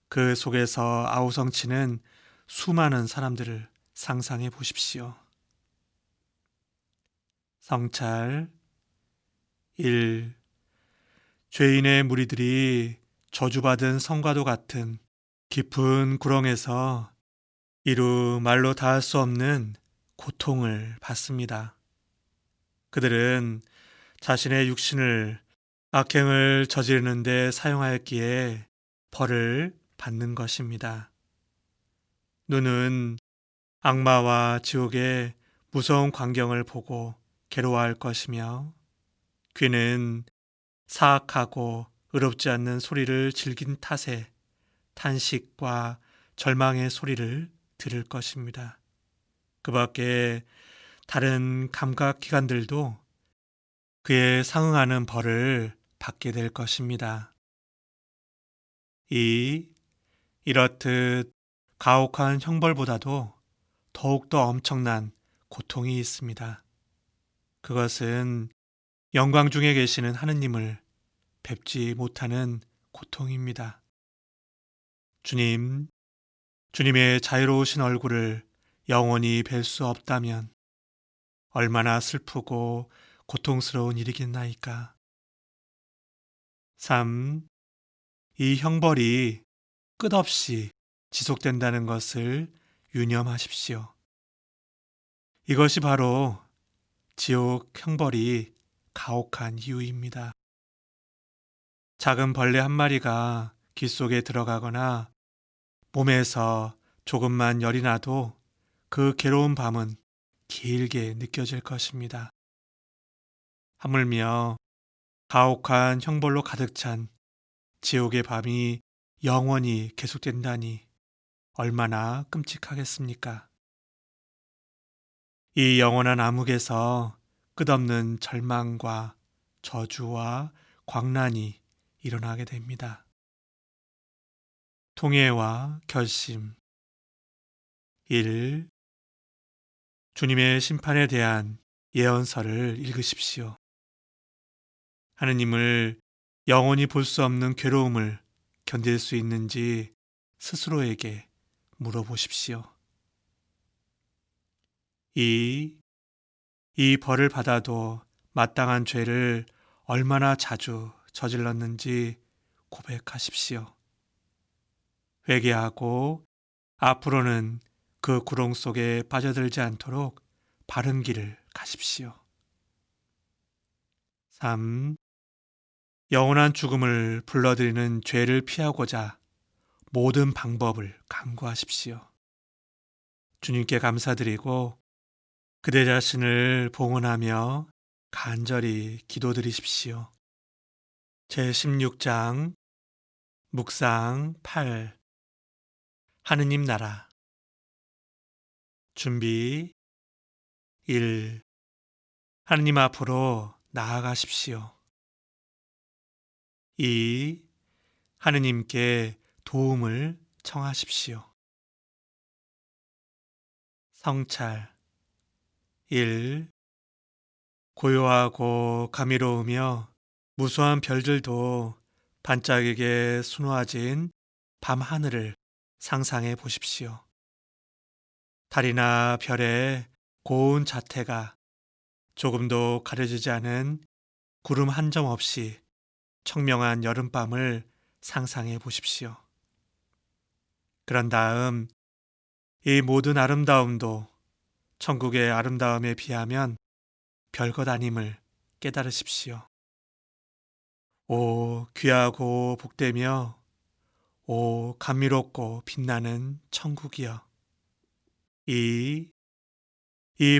그 속에서 아우성치는 수많은 사람들을 상상해 보십시오. 성찰 1. 죄인의 무리들이 저주받은 성과도 같은 깊은 구렁에서 이루 말로 다 할 수 없는 고통을 받습니다. 그들은 자신의 육신을 악행을 저지르는 데 사용하였기에 벌을 받는 것입니다. 눈은 악마와 지옥의 무서운 광경을 보고 괴로워할 것이며 귀는 사악하고 의롭지 않는 소리를 즐긴 탓에 탄식과 절망의 소리를 들을 것입니다. 그 밖에 다른 감각기관들도 그에 상응하는 벌을 받게 될 것입니다. 2. 이렇듯 가혹한 형벌보다도 더욱더 엄청난 고통이 있습니다. 그것은 영광 중에 계시는 하느님을 뵙지 못하는 고통입니다. 주님의 자유로우신 얼굴을 영원히 뵐 수 없다면 얼마나 슬프고 고통스러운 일이겠나이까. 3. 이 형벌이 끝없이 지속된다는 것을 유념하십시오. 이것이 바로 지옥 형벌이 가혹한 이유입니다. 작은 벌레 한 마리가 귀 속에 들어가거나 몸에서 조금만 열이 나도 그 괴로운 밤은 길게 느껴질 것입니다. 하물며 가혹한 형벌로 가득 찬 지옥의 밤이 영원히 계속된다니 얼마나 끔찍하겠습니까? 이 영원한 암흑에서 끝없는 절망과 저주와 광란이 일어나게 됩니다. 통회와 결심. 1. 주님의 심판에 대한 예언서를 읽으십시오. 하느님을 영원히 볼 수 없는 괴로움을 견딜 수 있는지 스스로에게 물어보십시오. 2. 이 벌을 받아도 마땅한 죄를 얼마나 자주 저질렀는지 고백하십시오. 회개하고 앞으로는 그 구렁 속에 빠져들지 않도록 바른 길을 가십시오. 3. 영원한 죽음을 불러들이는 죄를 피하고자 모든 방법을 강구하십시오. 주님께 감사드리고 그대 자신을 봉헌하며 간절히 기도드리십시오. 제16장 묵상 8. 하느님 나라. 준비 1. 하느님 앞으로 나아가십시오. 2. 하느님께 도움을 청하십시오. 성찰. 1. 고요하고 감미로우며 무수한 별들도 반짝이게 수놓아진 밤하늘을 상상해 보십시오. 달이나 별의 고운 자태가 조금도 가려지지 않은 구름 한 점 없이 청명한 여름밤을 상상해 보십시오. 그런 다음 이 모든 아름다움도 천국의 아름다움에 비하면 별것 아님을 깨달으십시오. 오 귀하고 복되며 오 감미롭고 빛나는 천국이여. 이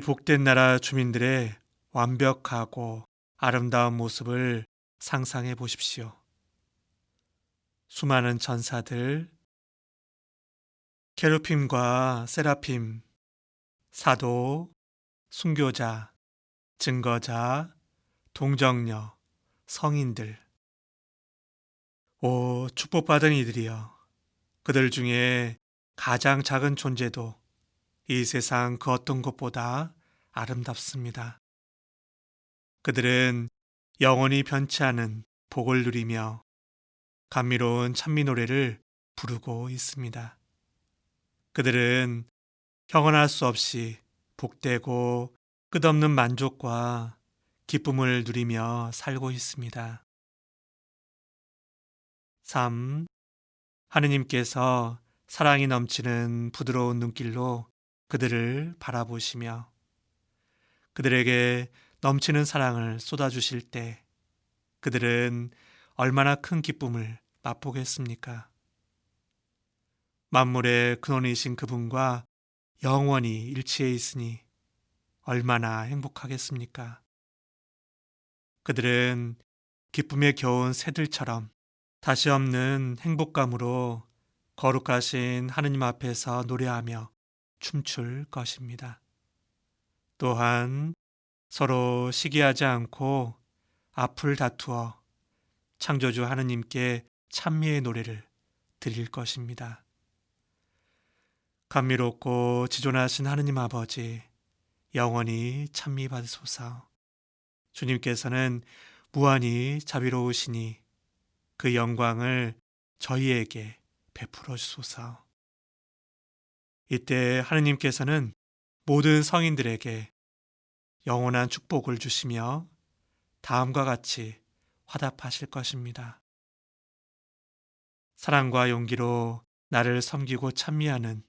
복된 나라 주민들의 완벽하고 아름다운 모습을 상상해 보십시오. 수많은 천사들, 케루빔과 세라핌, 사도, 순교자, 증거자, 동정녀, 성인들. 오 축복받은 이들이여. 그들 중에 가장 작은 존재도 이 세상 그 어떤 것보다 아름답습니다. 그들은 영원히 변치 않은 복을 누리며 감미로운 찬미 노래를 부르고 있습니다. 그들은 형언할 수 없이 복되고 끝없는 만족과 기쁨을 누리며 살고 있습니다. 3. 하느님께서 사랑이 넘치는 부드러운 눈길로 그들을 바라보시며 그들에게 넘치는 사랑을 쏟아주실 때 그들은 얼마나 큰 기쁨을 맛보겠습니까? 만물의 근원이신 그분과 영원히 일치해 있으니 얼마나 행복하겠습니까? 그들은 기쁨에 겨운 새들처럼 다시 없는 행복감으로 거룩하신 하느님 앞에서 노래하며 춤출 것입니다. 또한 서로 시기하지 않고 앞을 다투어 창조주 하느님께 찬미의 노래를 드릴 것입니다. 감미롭고 지존하신 하느님 아버지, 영원히 찬미 받으소서. 주님께서는 무한히 자비로우시니 그 영광을 저희에게 베풀어 주소서. 이때 하느님께서는 모든 성인들에게 영원한 축복을 주시며 다음과 같이 화답하실 것입니다. 사랑과 용기로 나를 섬기고 찬미하는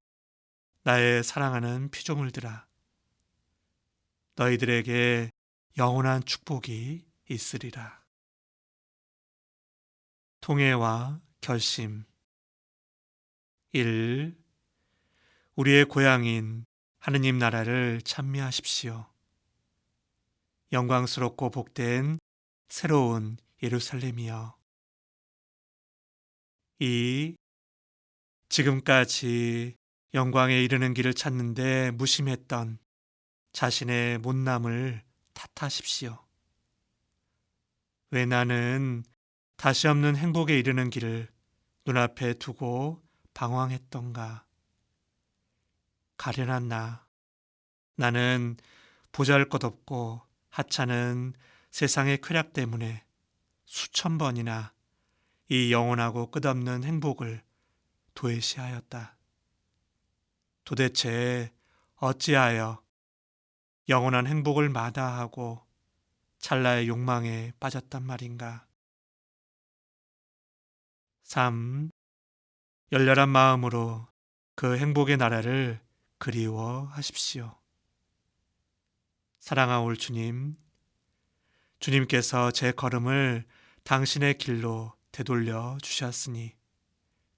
나의 사랑하는 피조물들아, 너희들에게 영원한 축복이 있으리라. 통회와 결심. 1. 우리의 고향인 하느님 나라를 찬미하십시오. 영광스럽고 복된 새로운 예루살렘이여. 2. 지금까지 영광에 이르는 길을 찾는데 무심했던 자신의 못남을 탓하십시오. 왜 나는 다시 없는 행복에 이르는 길을 눈앞에 두고 방황했던가. 가련한 나. 나는 보잘것없고 하찮은 세상의 쾌락 때문에 수천 번이나 이 영원하고 끝없는 행복을 도외시하였다. 도대체 어찌하여 영원한 행복을 마다하고 찰나의 욕망에 빠졌단 말인가. 3. 열렬한 마음으로 그 행복의 나라를 그리워하십시오. 사랑하올 주님, 주님께서 제 걸음을 당신의 길로 되돌려 주셨으니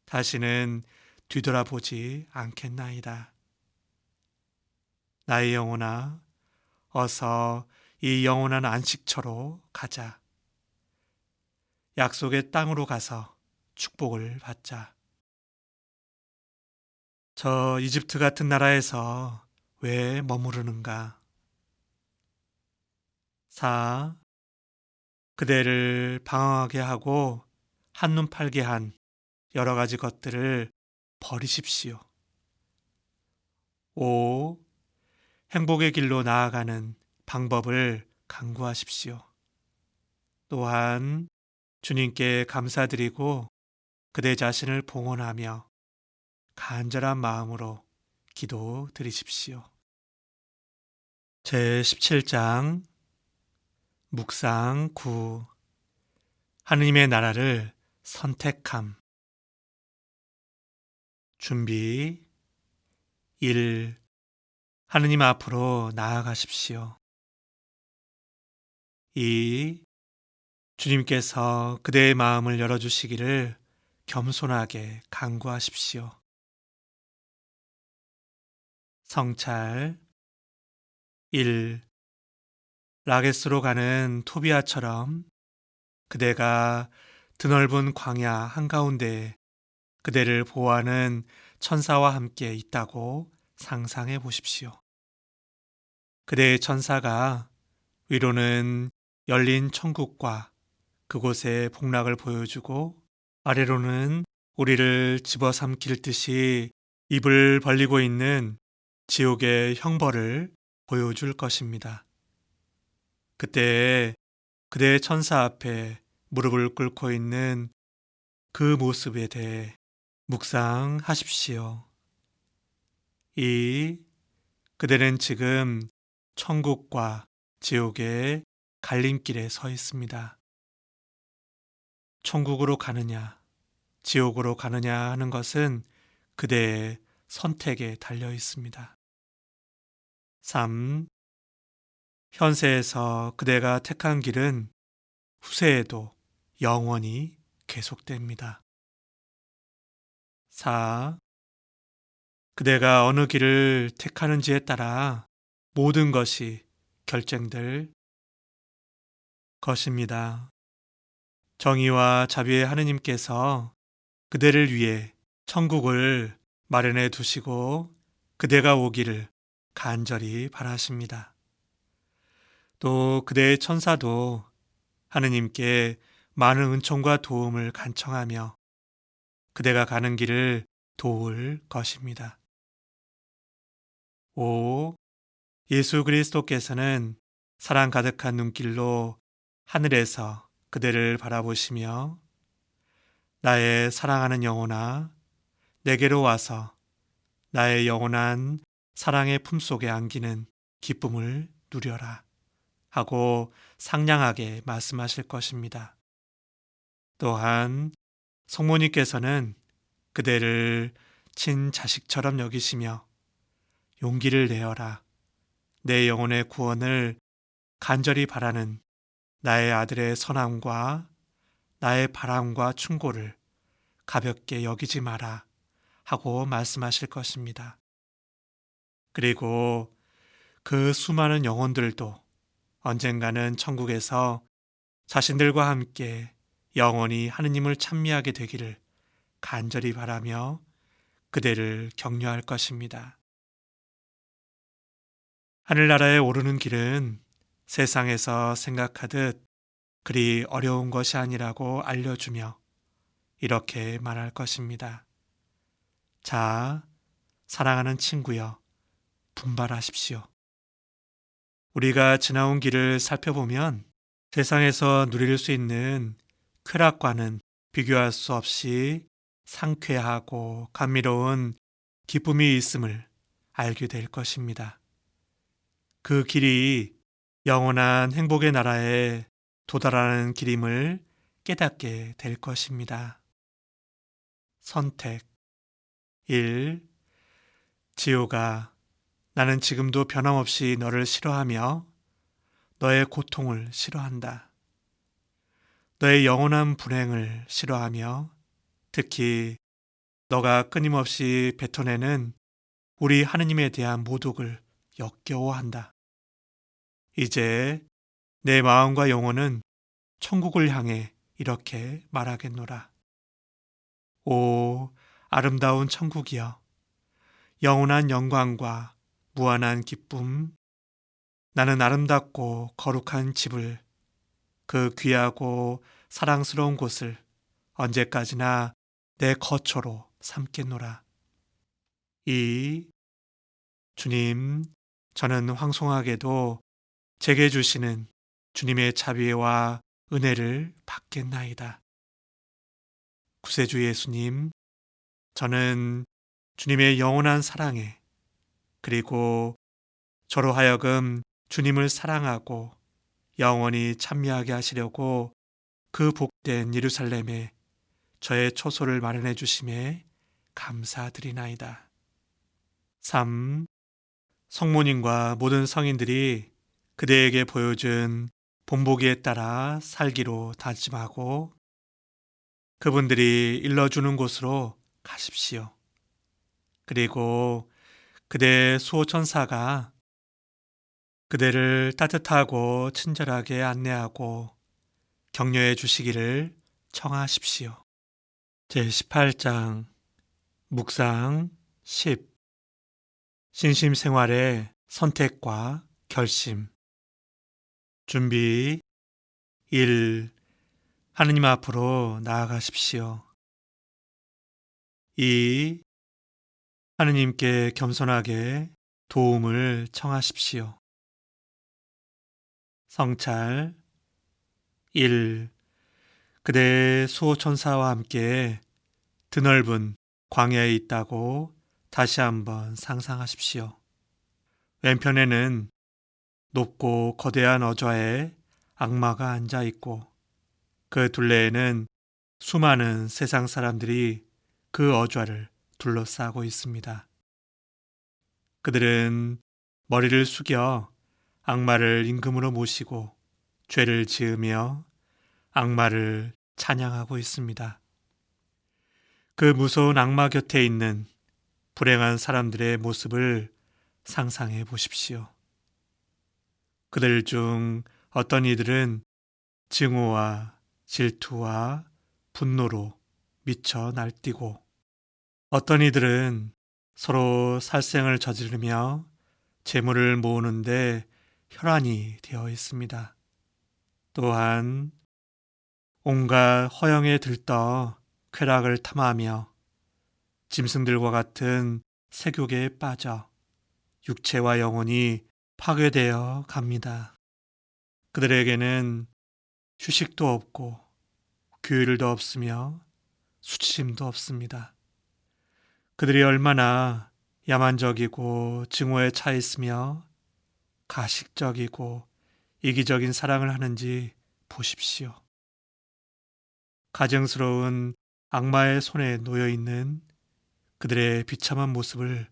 다시는 뒤돌아보지 않겠나이다. 나의 영혼아, 어서 이 영원한 안식처로 가자. 약속의 땅으로 가서 축복을 받자. 저 이집트 같은 나라에서 왜 머무르는가? 4. 그대를 방황하게 하고 한눈 팔게 한 여러 가지 것들을 버리십시오. 5. 행복의 길로 나아가는 방법을 강구하십시오. 또한 주님께 감사드리고 그대 자신을 봉헌하며 간절한 마음으로 기도 드리십시오. 제17장 묵상 9. 하느님의 나라를 선택함. 준비 1. 하느님 앞으로 나아가십시오. 2. 주님께서 그대의 마음을 열어주시기를 겸손하게 간구하십시오. 성찰 1. 라게스로 가는 토비아처럼 그대가 드넓은 광야 한가운데에 그대를 보호하는 천사와 함께 있다고 상상해 보십시오. 그대의 천사가 위로는 열린 천국과 그곳의 복락을 보여주고 아래로는 우리를 집어삼킬 듯이 입을 벌리고 있는 지옥의 형벌을 보여줄 것입니다. 그때 그대의 천사 앞에 무릎을 꿇고 있는 그 모습에 대해 묵상하십시오. 2. 그대는 지금 천국과 지옥의 갈림길에 서 있습니다. 천국으로 가느냐, 지옥으로 가느냐 하는 것은 그대의 선택에 달려 있습니다. 3. 현세에서 그대가 택한 길은 후세에도 영원히 계속됩니다. 4. 그대가 어느 길을 택하는지에 따라 모든 것이 결정될 것입니다. 정의와 자비의 하느님께서 그대를 위해 천국을 마련해 두시고 그대가 오기를 간절히 바라십니다. 또 그대의 천사도 하느님께 많은 은총과 도움을 간청하며 그대가 가는 길을 도울 것입니다. 5. 예수 그리스도께서는 사랑 가득한 눈길로 하늘에서 그대를 바라보시며 나의 사랑하는 영혼아, 내게로 와서 나의 영원한 사랑의 품속에 안기는 기쁨을 누려라 하고 상냥하게 말씀하실 것입니다. 또한 성모님께서는 그대를 친자식처럼 여기시며 용기를 내어라, 내 영혼의 구원을 간절히 바라는 나의 아들의 선함과 나의 바람과 충고를 가볍게 여기지 마라 하고 말씀하실 것입니다. 그리고 그 수많은 영혼들도 언젠가는 천국에서 자신들과 함께 영원히 하느님을 찬미하게 되기를 간절히 바라며 그대를 격려할 것입니다. 하늘나라에 오르는 길은 세상에서 생각하듯 그리 어려운 것이 아니라고 알려주며 이렇게 말할 것입니다. 자, 사랑하는 친구여, 분발하십시오. 우리가 지나온 길을 살펴보면 세상에서 누릴 수 있는 쾌락과는 비교할 수 없이 상쾌하고 감미로운 기쁨이 있음을 알게 될 것입니다. 그 길이 영원한 행복의 나라에 도달하는 길임을 깨닫게 될 것입니다. 선택 1. 지호가 나는 지금도 변함없이 너를 싫어하며 너의 고통을 싫어한다. 너의 영원한 불행을 싫어하며 특히 너가 끊임없이 뱉어내는 우리 하느님에 대한 모독을 역겨워한다. 이제 내 마음과 영혼은 천국을 향해 이렇게 말하겠노라. 오, 아름다운 천국이여, 영원한 영광과 무한한 기쁨, 나는 아름답고 거룩한 집을, 그 귀하고 사랑스러운 곳을 언제까지나 내 거처로 삼겠노라. 2. 주님, 저는 황송하게도 제게 주시는 주님의 자비와 은혜를 받겠나이다. 구세주 예수님, 저는 주님의 영원한 사랑에 그리고 저로 하여금 주님을 사랑하고 영원히 참여하게 하시려고 그 복된 예루살렘에 저의 처소를 마련해 주심에 감사드리나이다. 3. 성모님과 모든 성인들이 그대에게 보여준 본보기에 따라 살기로 다짐하고 그분들이 일러주는 곳으로 가십시오. 그리고 그대의 수호천사가 그대를 따뜻하고 친절하게 안내하고 격려해 주시기를 청하십시오. 제18장 묵상 10 신심생활의 선택과 결심 준비 1. 하느님 앞으로 나아가십시오. 2. 하느님께 겸손하게 도움을 청하십시오. 성찰 1. 그대의 수호천사와 함께 드넓은 광야에 있다고 다시 한번 상상하십시오. 왼편에는 높고 거대한 어좌에 악마가 앉아 있고 그 둘레에는 수많은 세상 사람들이 그 어좌를 둘러싸고 있습니다. 그들은 머리를 숙여 악마를 임금으로 모시고 죄를 지으며 악마를 찬양하고 있습니다. 그 무서운 악마 곁에 있는 불행한 사람들의 모습을 상상해 보십시오. 그들 중 어떤 이들은 증오와 질투와 분노로 미쳐 날뛰고 어떤 이들은 서로 살생을 저지르며 재물을 모으는데 혈안이 되어 있습니다. 또한 온갖 허영에 들떠 쾌락을 탐하며 짐승들과 같은 색욕에 빠져 육체와 영혼이 파괴되어 갑니다. 그들에게는 휴식도 없고 규율도 없으며 수치심도 없습니다. 그들이 얼마나 야만적이고 증오에 차 있으며 가식적이고 이기적인 사랑을 하는지 보십시오. 가증스러운 악마의 손에 놓여 있는 그들의 비참한 모습을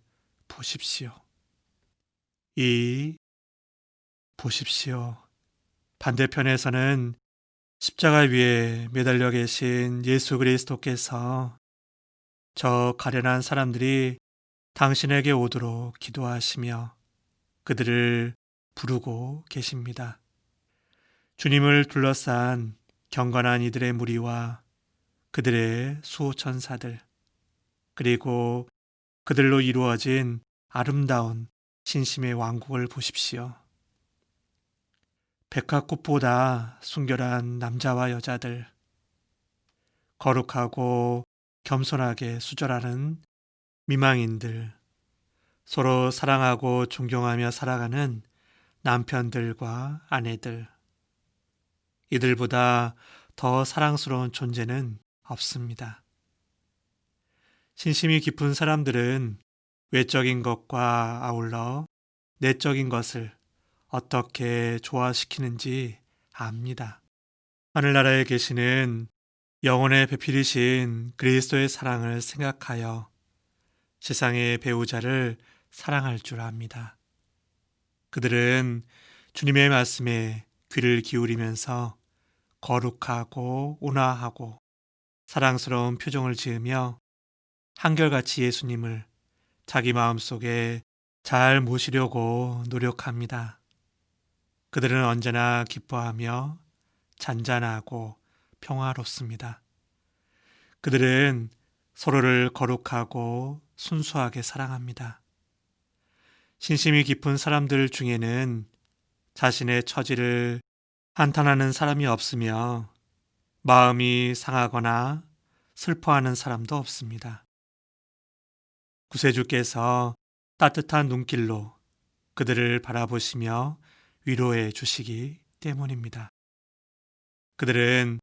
보십시오. 2. 보십시오. 반대편에서는 십자가 위에 매달려 계신 예수 그리스도께서 저 가련한 사람들이 당신에게 오도록 기도하시며 그들을 부르고 계십니다. 주님을 둘러싼 경건한 이들의 무리와 그들의 수호천사들, 그리고 그들로 이루어진 아름다운 신심의 왕국을 보십시오. 백합꽃보다 순결한 남자와 여자들, 거룩하고 겸손하게 수절하는 미망인들, 서로 사랑하고 존경하며 살아가는 남편들과 아내들, 이들보다 더 사랑스러운 존재는 없습니다. 신심이 깊은 사람들은 외적인 것과 아울러 내적인 것을 어떻게 조화시키는지 압니다. 하늘나라에 계시는 영혼의 배필이신 그리스도의 사랑을 생각하여 세상의 배우자를 사랑할 줄 압니다. 그들은 주님의 말씀에 귀를 기울이면서 거룩하고 온화하고 사랑스러운 표정을 지으며 한결같이 예수님을 자기 마음속에 잘 모시려고 노력합니다. 그들은 언제나 기뻐하며 잔잔하고 평화롭습니다. 그들은 서로를 거룩하고 순수하게 사랑합니다. 신심이 깊은 사람들 중에는 자신의 처지를 한탄하는 사람이 없으며 마음이 상하거나 슬퍼하는 사람도 없습니다. 구세주께서 따뜻한 눈길로 그들을 바라보시며 위로해 주시기 때문입니다. 그들은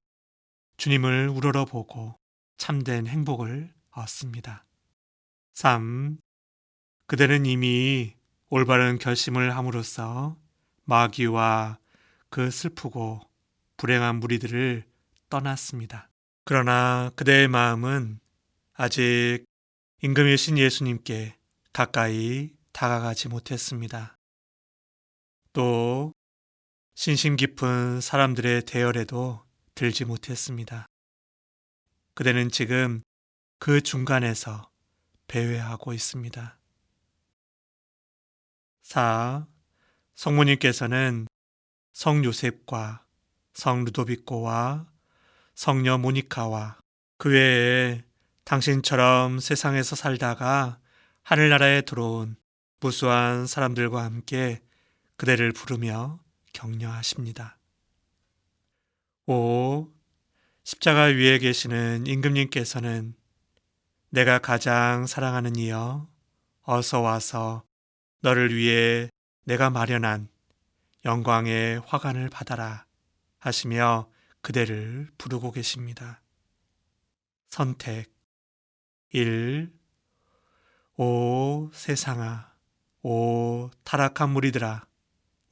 주님을 우러러보고 참된 행복을 얻습니다. 3. 그들은 이미 올바른 결심을 함으로써 마귀와 그 슬프고 불행한 무리들을 떠났습니다. 그러나 그대의 마음은 아직 임금이신 예수님께 가까이 다가가지 못했습니다. 또 신심 깊은 사람들의 대열에도 들지 못했습니다. 그대는 지금 그 중간에서 배회하고 있습니다. 4. 성모님께서는 성 요셉과 성 루도비코와 성녀 모니카와 그 외에 당신처럼 세상에서 살다가 하늘나라에 들어온 무수한 사람들과 함께 그대를 부르며 격려하십니다. 5. 십자가 위에 계시는 임금님께서는 내가 가장 사랑하는 이여, 어서 와서 너를 위해 내가 마련한 영광의 화관을 받아라 하시며 그대를 부르고 계십니다. 선택 1. 오 세상아, 오 타락한 무리들아,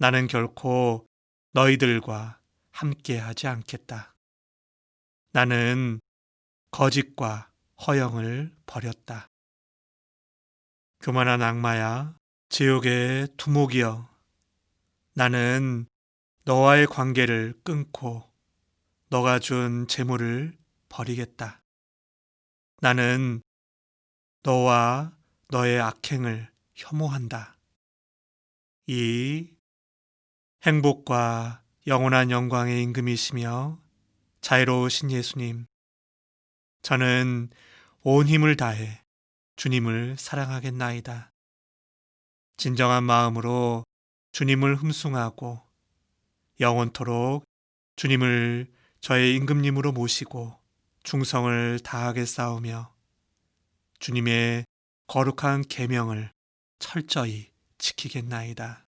나는 결코 너희들과 함께하지 않겠다. 나는 거짓과 허영을 버렸다. 교만한 악마야, 지옥의 두목이여, 나는 너와의 관계를 끊고 너가 준 재물을 버리겠다. 나는 너와 너의 악행을 혐오한다. 2. 행복과 영원한 영광의 임금이시며 자애로우신 예수님, 저는 온 힘을 다해 주님을 사랑하겠나이다. 진정한 마음으로 주님을 흠숭하고 영원토록 주님을 저의 임금님으로 모시고 충성을 다하겠사오며 주님의 거룩한 계명을 철저히 지키겠나이다.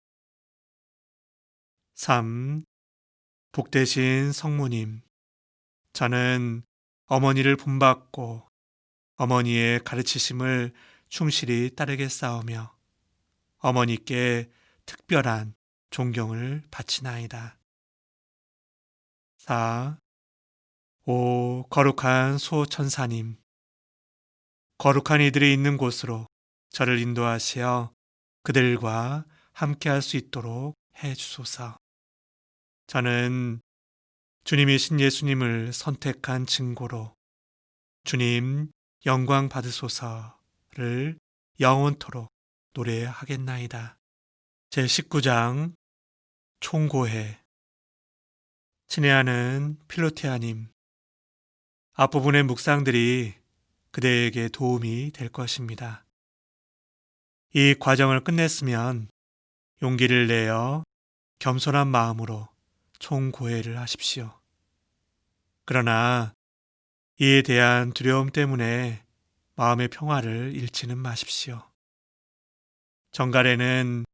3. 복되신 성모님, 저는 어머니를 본받고 어머니의 가르치심을 충실히 따르겠사오며 어머니께 특별한 존경을 바치나이다. 4. 오 거룩한 소천사님, 거룩한 이들이 있는 곳으로 저를 인도하시어 그들과 함께할 수 있도록 해주소서. 저는 주님이신 예수님을 선택한 증거로 주님 영광 받으소서를 영원토록 노래하겠나이다. 제19장 총고해. 친애하는 필로테아님, 앞부분의 묵상들이 그대에게 도움이 될 것입니다. 이 과정을 끝냈으면 용기를 내어 겸손한 마음으로 총고해를 하십시오. 그러나 이에 대한 두려움 때문에 마음의 평화를 잃지는 마십시오. 정갈에는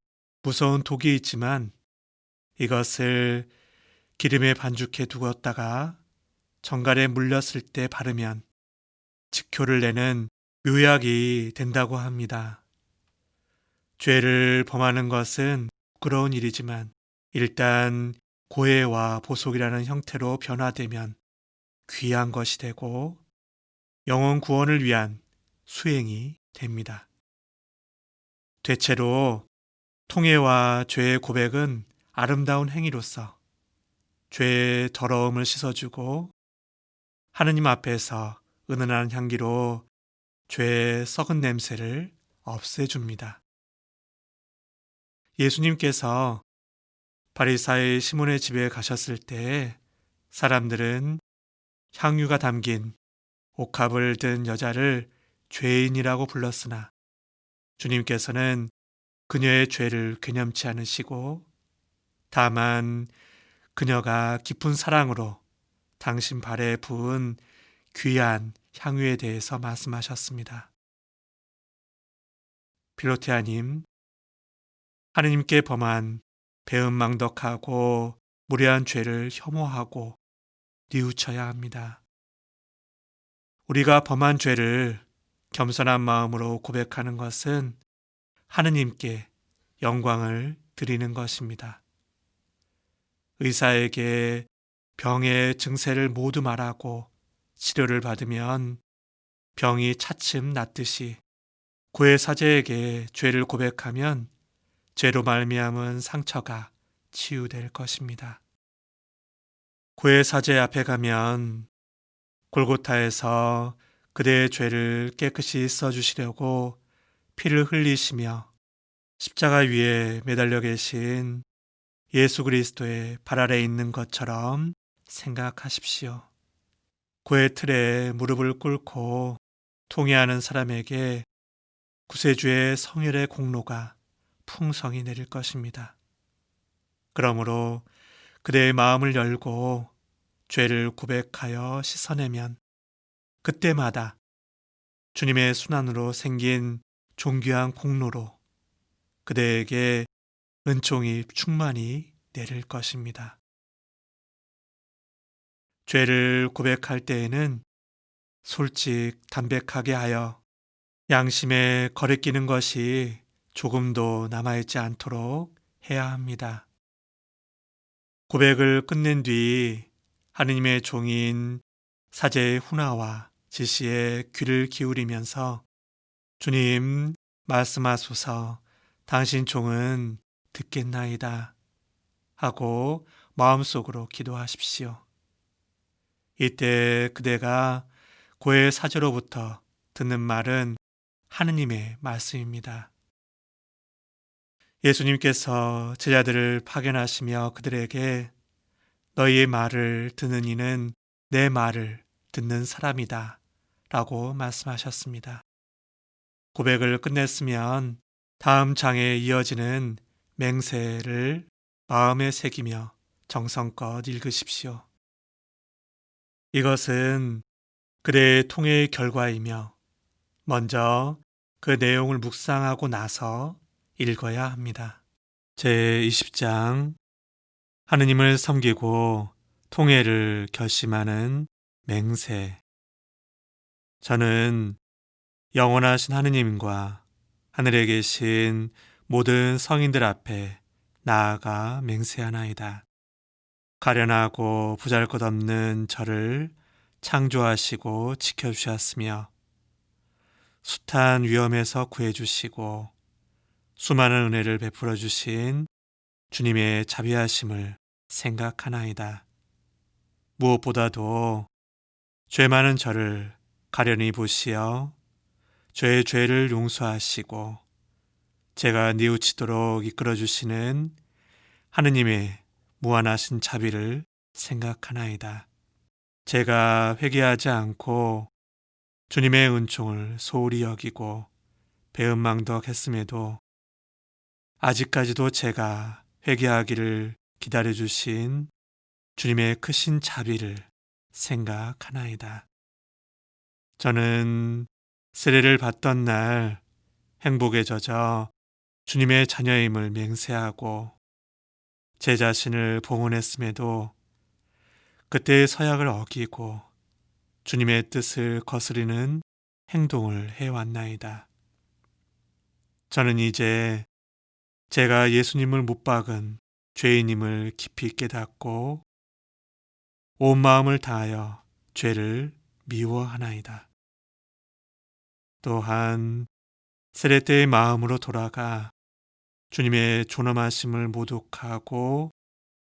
무서운 독이 있지만 이것을 기름에 반죽해 두었다가 정갈에 물렸을 때 바르면 즉효를 내는 묘약이 된다고 합니다. 죄를 범하는 것은 부끄러운 일이지만 일단 고해와 보속이라는 형태로 변화되면 귀한 것이 되고 영혼 구원을 위한 수행이 됩니다. 대체로 통회와 죄의 고백은 아름다운 행위로서 죄의 더러움을 씻어주고 하느님 앞에서 은은한 향기로 죄의 썩은 냄새를 없애줍니다. 예수님께서 바리사의 시몬의 집에 가셨을 때 사람들은 향유가 담긴 옥합을 든 여자를 죄인이라고 불렀으나 주님께서는 그녀의 죄를 괴념치 않으시고 다만 그녀가 깊은 사랑으로 당신 발에 부은 귀한 향유에 대해서 말씀하셨습니다. 필로테아님, 하느님께 범한 배은망덕하고 무례한 죄를 혐오하고 뉘우쳐야 합니다. 우리가 범한 죄를 겸손한 마음으로 고백하는 것은 하느님께 영광을 드리는 것입니다. 의사에게 병의 증세를 모두 말하고 치료를 받으면 병이 차츰 낫듯이 고해사제에게 죄를 고백하면 죄로 말미암은 상처가 치유될 것입니다. 고해사제 앞에 가면 골고타에서 그대의 죄를 깨끗이 써주시려고 피를 흘리시며 십자가 위에 매달려 계신 예수 그리스도의 발 아래 있는 것처럼 생각하십시오. 고의 틀에 무릎을 꿇고 통회하는 사람에게 구세주의 성혈의 공로가 풍성히 내릴 것입니다. 그러므로 그대의 마음을 열고 죄를 고백하여 씻어내면 그때마다 주님의 순환으로 생긴 존귀한 공로로 그대에게 은총이 충만히 내릴 것입니다. 죄를 고백할 때에는 솔직 담백하게 하여 양심에 거리끼는 것이 조금도 남아있지 않도록 해야 합니다. 고백을 끝낸 뒤 하느님의 종인 사제의 훈화와 지시에 귀를 기울이면서 주님 말씀하소서 당신 종은 듣겠나이다 하고 마음속으로 기도하십시오. 이때 그대가 고해 사제로부터 듣는 말은 하느님의 말씀입니다. 예수님께서 제자들을 파견하시며 그들에게 너희의 말을 듣는 이는 내 말을 듣는 사람이다 라고 말씀하셨습니다. 고백을 끝냈으면 다음 장에 이어지는 맹세를 마음에 새기며 정성껏 읽으십시오. 이것은 그대의 통회의 결과이며 먼저 그 내용을 묵상하고 나서 읽어야 합니다. 제20장 하느님을 섬기고 통회를 결심하는 맹세. 저는 영원하신 하느님과 하늘에 계신 모든 성인들 앞에 나아가 맹세하나이다. 가련하고 보잘것없는 저를 창조하시고 지켜주셨으며 숱한 위험에서 구해주시고 수많은 은혜를 베풀어 주신 주님의 자비하심을 생각하나이다. 무엇보다도 죄 많은 저를 가련히 보시어 저의 죄를 용서하시고 제가 뉘우치도록 이끌어 주시는 하느님의 무한하신 자비를 생각하나이다. 제가 회개하지 않고 주님의 은총을 소홀히 여기고 배은망덕했음에도 아직까지도 제가 회개하기를 기다려주신 주님의 크신 자비를 생각하나이다. 저는 세례를 받던 날 행복에 젖어 주님의 자녀임을 맹세하고 제 자신을 봉헌했음에도 그때의 서약을 어기고 주님의 뜻을 거스리는 행동을 해왔나이다. 저는 이제 제가 예수님을 못 박은 죄인임을 깊이 깨닫고 온 마음을 다하여 죄를 미워하나이다. 또한 세례 때의 마음으로 돌아가 주님의 존엄하심을 모독하고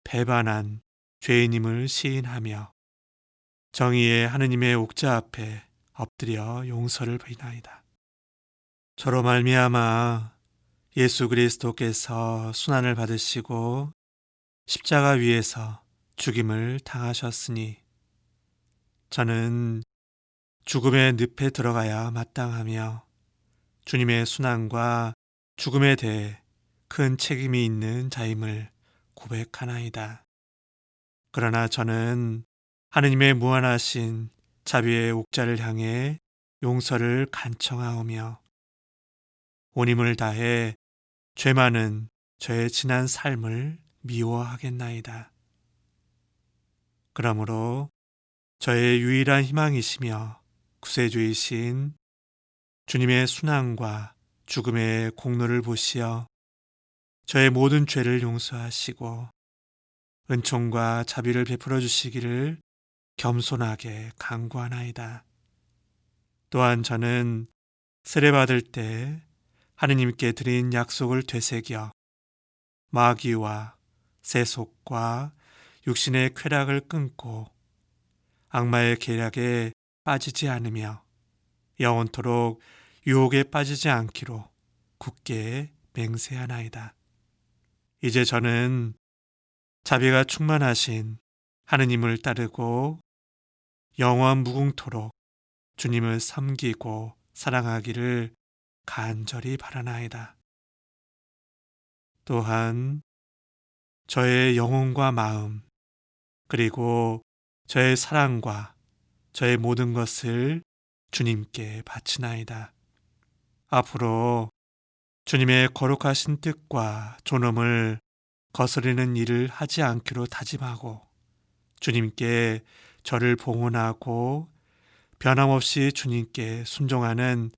배반한 죄인임을 시인하며 정의의 하느님의 옥자 앞에 엎드려 용서를 비나이다. 저로 말미암아 예수 그리스도께서 순환을 받으시고 십자가 위에서 죽임을 당하셨으니 저는 죽음의 늪에 들어가야 마땅하며 주님의 순환과 죽음에 대해 큰 책임이 있는 자임을 고백하나이다. 그러나 저는 하느님의 무한하신 자비의 옥자를 향해 용서를 간청하오며 온 힘을 다해 죄 많은 저의 지난 삶을 미워하겠나이다. 그러므로 저의 유일한 희망이시며 구세주이신 주님의 순환과 죽음의 공로를 보시어 저의 모든 죄를 용서하시고 은총과 자비를 베풀어 주시기를 겸손하게 간구하나이다. 또한 저는 세례받을 때 하느님께 드린 약속을 되새겨 마귀와 세속과 육신의 쾌락을 끊고 악마의 계략에 빠지지 않으며 영원토록 유혹에 빠지지 않기로 굳게 맹세하나이다. 이제 저는 자비가 충만하신 하느님을 따르고 영원 무궁토록 주님을 섬기고 사랑하기를 간절히 바라나이다. 또한 저의 영혼과 마음 그리고 저의 사랑과 저의 모든 것을 주님께 바치나이다. 앞으로 주님의 거룩하신 뜻과 존엄을 거스르는 일을 하지 않기로 다짐하고 주님께 저를 봉헌하고 변함없이 주님께 순종하는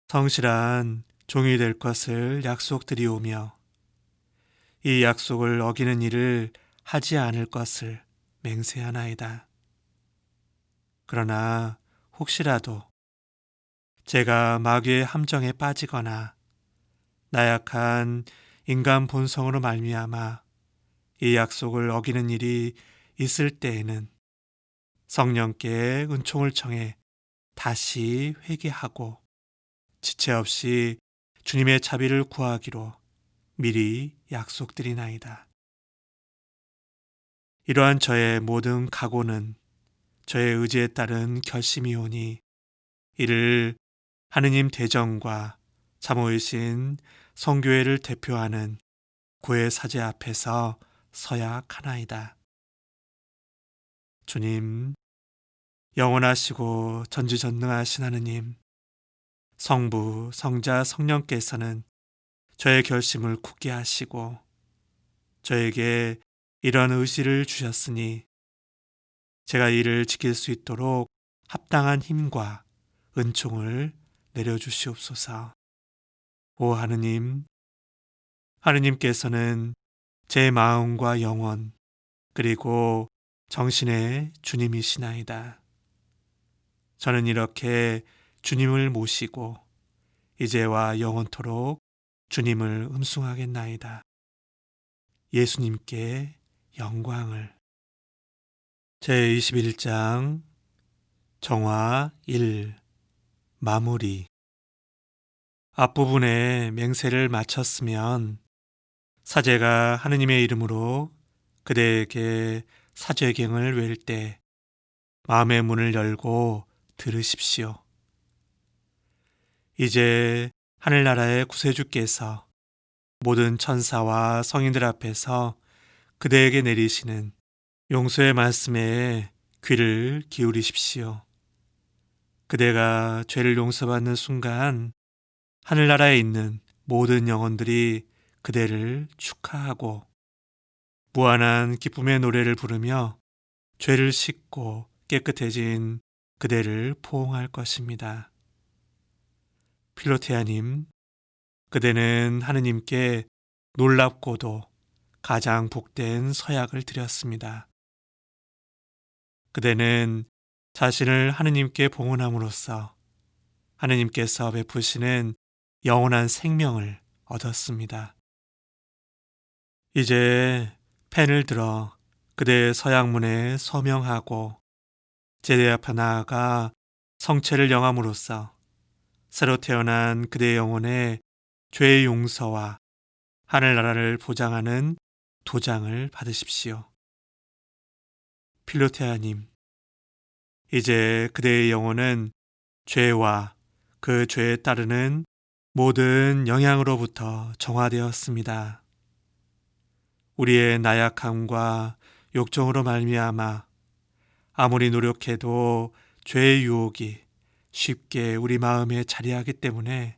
성실한 종이 될 것을 약속드리오며 이 약속을 어기는 일을 하지 않을 것을 맹세하나이다. 그러나 혹시라도 제가 마귀의 함정에 빠지거나 나약한 인간 본성으로 말미암아 이 약속을 어기는 일이 있을 때에는 성령께 은총을 청해 다시 회개하고 지체 없이 주님의 자비를 구하기로 미리 약속드리나이다. 이러한 저의 모든 각오는 저의 의지에 따른 결심이오니 이를 하느님 대정과 자모이신 성교회를 대표하는 구의 사제 앞에서 서약하나이다. 주님, 영원하시고 전지전능하신 하느님, 성부, 성자, 성령께서는 저의 결심을 굳게 하시고 저에게 이런 의지를 주셨으니 제가 이를 지킬 수 있도록 합당한 힘과 은총을 내려주시옵소서. 오 하느님, 하느님께서는 제 마음과 영혼 그리고 정신의 주님이시나이다. 저는 이렇게 주님을 모시고 이제와 영원토록 주님을 음숭하겠나이다. 예수님께 영광을. 제21장 정화 1 마무리. 앞부분에 맹세를 마쳤으면 사제가 하느님의 이름으로 그대에게 사죄경을 외울 때 마음의 문을 열고 들으십시오. 이제 하늘나라의 구세주께서 모든 천사와 성인들 앞에서 그대에게 내리시는 용서의 말씀에 귀를 기울이십시오. 그대가 죄를 용서받는 순간 하늘나라에 있는 모든 영혼들이 그대를 축하하고 무한한 기쁨의 노래를 부르며 죄를 씻고 깨끗해진 그대를 포옹할 것입니다. 필로테아님, 그대는 하느님께 놀랍고도 가장 복된 서약을 드렸습니다. 그대는 자신을 하느님께 봉헌함으로써 하느님께서 베푸시는 영원한 생명을 얻었습니다. 이제 펜을 들어 그대의 서약문에 서명하고 제대 앞에 나아가 성체를 영함으로써 새로 태어난 그대의 영혼의 죄의 용서와 하늘나라를 보장하는 도장을 받으십시오. 필로테아님, 이제 그대의 영혼은 죄와 그 죄에 따르는 모든 영향으로부터 정화되었습니다. 우리의 나약함과 욕정으로 말미암아 아무리 노력해도 죄의 유혹이 쉽게 우리 마음에 자리하기 때문에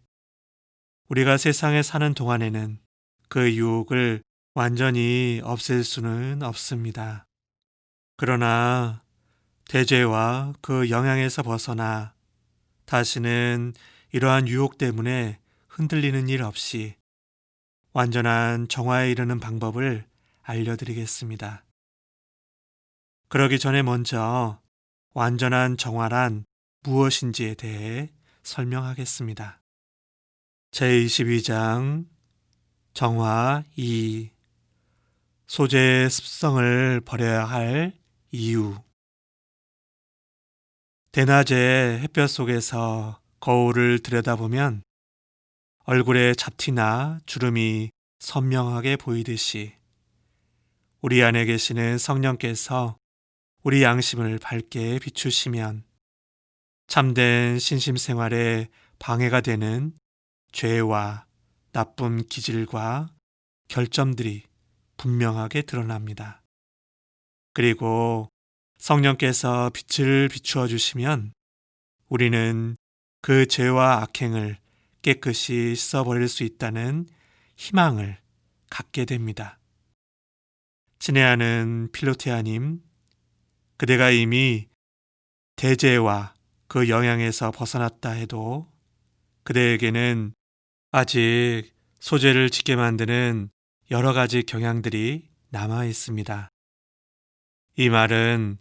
우리가 세상에 사는 동안에는 그 유혹을 완전히 없앨 수는 없습니다. 그러나 대죄와 그 영향에서 벗어나 다시는 이러한 유혹 때문에 흔들리는 일 없이 완전한 정화에 이르는 방법을 알려드리겠습니다. 그러기 전에 먼저 완전한 정화란 무엇인지에 대해 설명하겠습니다. 제22장 정화 2 소재의 습성을 버려야 할 이유. 대낮에 햇볕 속에서 거울을 들여다보면 얼굴에 잡티나 주름이 선명하게 보이듯이 우리 안에 계시는 성령께서 우리 양심을 밝게 비추시면 참된 신심생활에 방해가 되는 죄와 나쁜 기질과 결점들이 분명하게 드러납니다. 그리고 성령께서 빛을 비추어 주시면 우리는 그 죄와 악행을 깨끗이 씻어버릴 수 있다는 희망을 갖게 됩니다. 친애하는 필로테아님, 그대가 이미 대죄와 그 영향에서 벗어났다 해도 그대에게는 아직 소재를 짓게 만드는 여러 가지 경향들이 남아 있습니다. 이 말은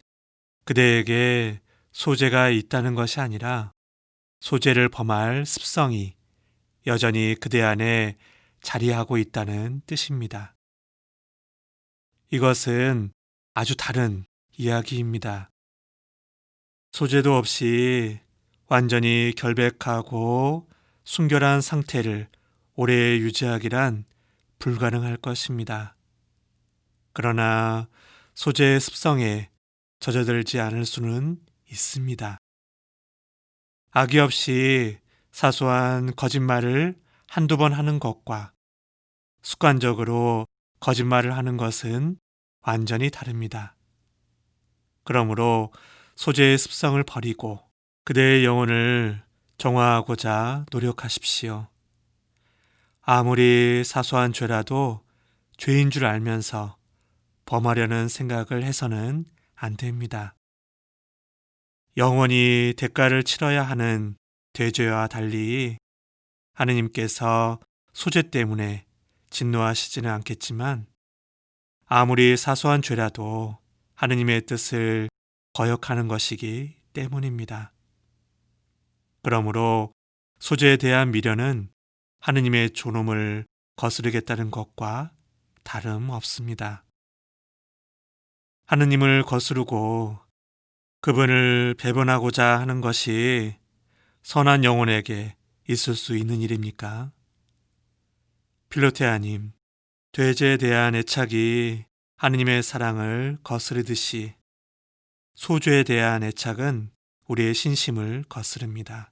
그대에게 소재가 있다는 것이 아니라 소재를 범할 습성이 여전히 그대 안에 자리하고 있다는 뜻입니다. 이것은 아주 다른 이야기입니다. 소재도 없이 완전히 결백하고 순결한 상태를 오래 유지하기란 불가능할 것입니다. 그러나 소재의 습성에 젖어들지 않을 수는 있습니다. 악의 없이 사소한 거짓말을 한두 번 하는 것과 습관적으로 거짓말을 하는 것은 완전히 다릅니다. 그러므로 소재의 습성을 버리고 그대의 영혼을 정화하고자 노력하십시오. 아무리 사소한 죄라도 죄인 줄 알면서 범하려는 생각을 해서는 안 됩니다. 영원히 대가를 치러야 하는 대죄와 달리 하느님께서 소재 때문에 진노하시지는 않겠지만 아무리 사소한 죄라도 하느님의 뜻을 거역하는 것이기 때문입니다. 그러므로 소재에 대한 미련은 하느님의 존엄을 거스르겠다는 것과 다름없습니다. 하느님을 거스르고 그분을 배반하고자 하는 것이 선한 영혼에게 있을 수 있는 일입니까? 필로테아님, 죄에 대한 애착이 하느님의 사랑을 거스르듯이 소죄에 대한 애착은 우리의 신심을 거스릅니다.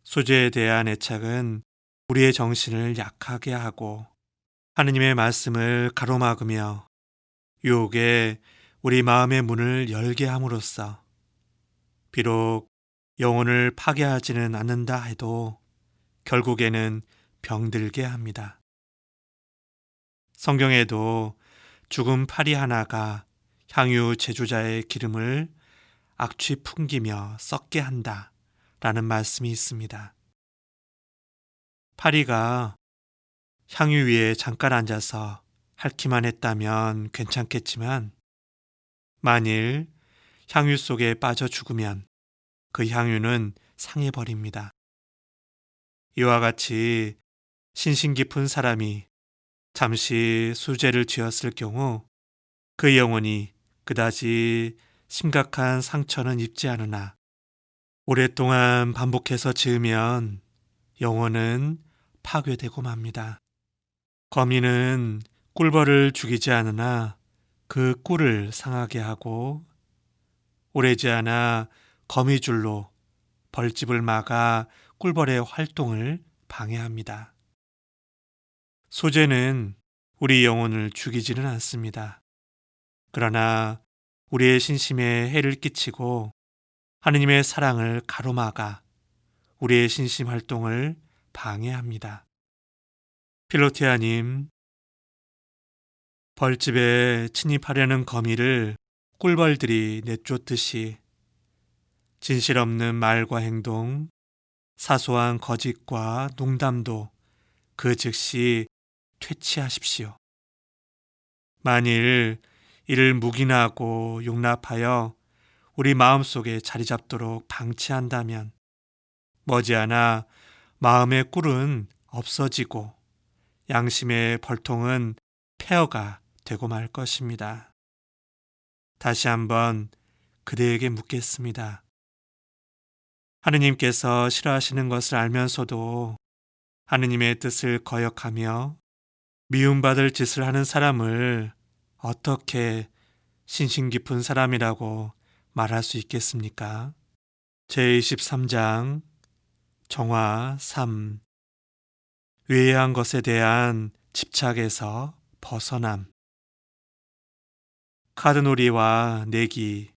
소죄에 대한 애착은 우리의 정신을 약하게 하고 하느님의 말씀을 가로막으며 유혹에 우리 마음의 문을 열게 함으로써 비록 영혼을 파괴하지는 않는다 해도 결국에는 병들게 합니다. 성경에도 죽은 파리 하나가 향유 제조자의 기름을 악취 풍기며 썩게 한다 라는 말씀이 있습니다. 파리가 향유 위에 잠깐 앉아서 핥기만 했다면 괜찮겠지만 만일 향유 속에 빠져 죽으면 그 향유는 상해버립니다. 이와 같이 신신 깊은 사람이 잠시 수죄를 지었을 경우 그 영혼이 그다지 심각한 상처는 입지 않으나 오랫동안 반복해서 지으면 영혼은 파괴되고 맙니다. 거미는 꿀벌을 죽이지 않으나 그 꿀을 상하게 하고 오래지 않아 거미줄로 벌집을 막아 꿀벌의 활동을 방해합니다. 소재는 우리 영혼을 죽이지는 않습니다. 그러나 우리의 신심에 해를 끼치고 하느님의 사랑을 가로막아 우리의 신심 활동을 방해합니다. 필로티아님, 벌집에 침입하려는 거미를 꿀벌들이 내쫓듯이 진실 없는 말과 행동, 사소한 거짓과 농담도 그 즉시 퇴치하십시오. 만일 이를 묵인하고 용납하여 우리 마음속에 자리 잡도록 방치한다면 머지않아 마음의 꿀은 없어지고 양심의 벌통은 폐허가 되고 말 것입니다. 다시 한번 그대에게 묻겠습니다. 하느님께서 싫어하시는 것을 알면서도 하느님의 뜻을 거역하며 미움받을 짓을 하는 사람을 어떻게 신심 깊은 사람이라고 말할 수 있겠습니까? 제23장 정화 3 외회한 것에 대한 집착에서 벗어남. 카드놀이와 내기,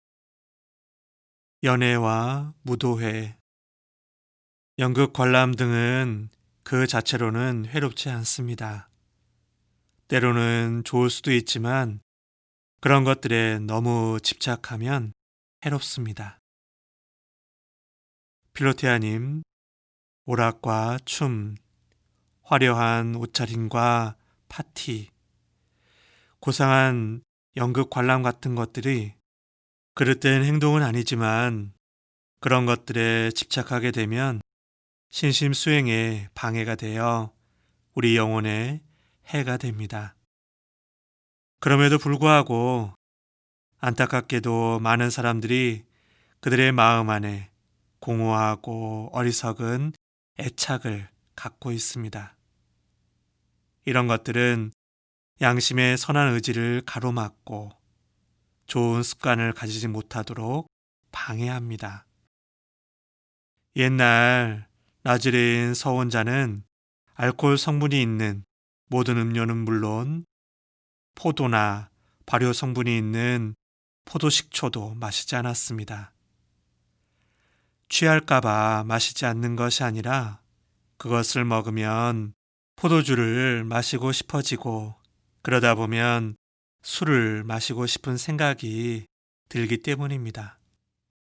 연애와 무도회, 연극 관람 등은 그 자체로는 해롭지 않습니다. 때로는 좋을 수도 있지만 그런 것들에 너무 집착하면 해롭습니다. 필로테아님, 오락과 춤, 화려한 옷차림과 파티, 고상한 연극 관람 같은 것들이 그릇된 행동은 아니지만 그런 것들에 집착하게 되면 신심 수행에 방해가 되어 우리 영혼에 해가 됩니다. 그럼에도 불구하고 안타깝게도 많은 사람들이 그들의 마음 안에 공허하고 어리석은 애착을 갖고 있습니다. 이런 것들은 양심의 선한 의지를 가로막고 좋은 습관을 가지지 못하도록 방해합니다. 옛날 나즈레인 서원자는 알코올 성분이 있는 모든 음료는 물론 포도나 발효 성분이 있는 포도식초도 마시지 않았습니다. 취할까봐 마시지 않는 것이 아니라 그것을 먹으면 포도주를 마시고 싶어지고 그러다 보면 술을 마시고 싶은 생각이 들기 때문입니다.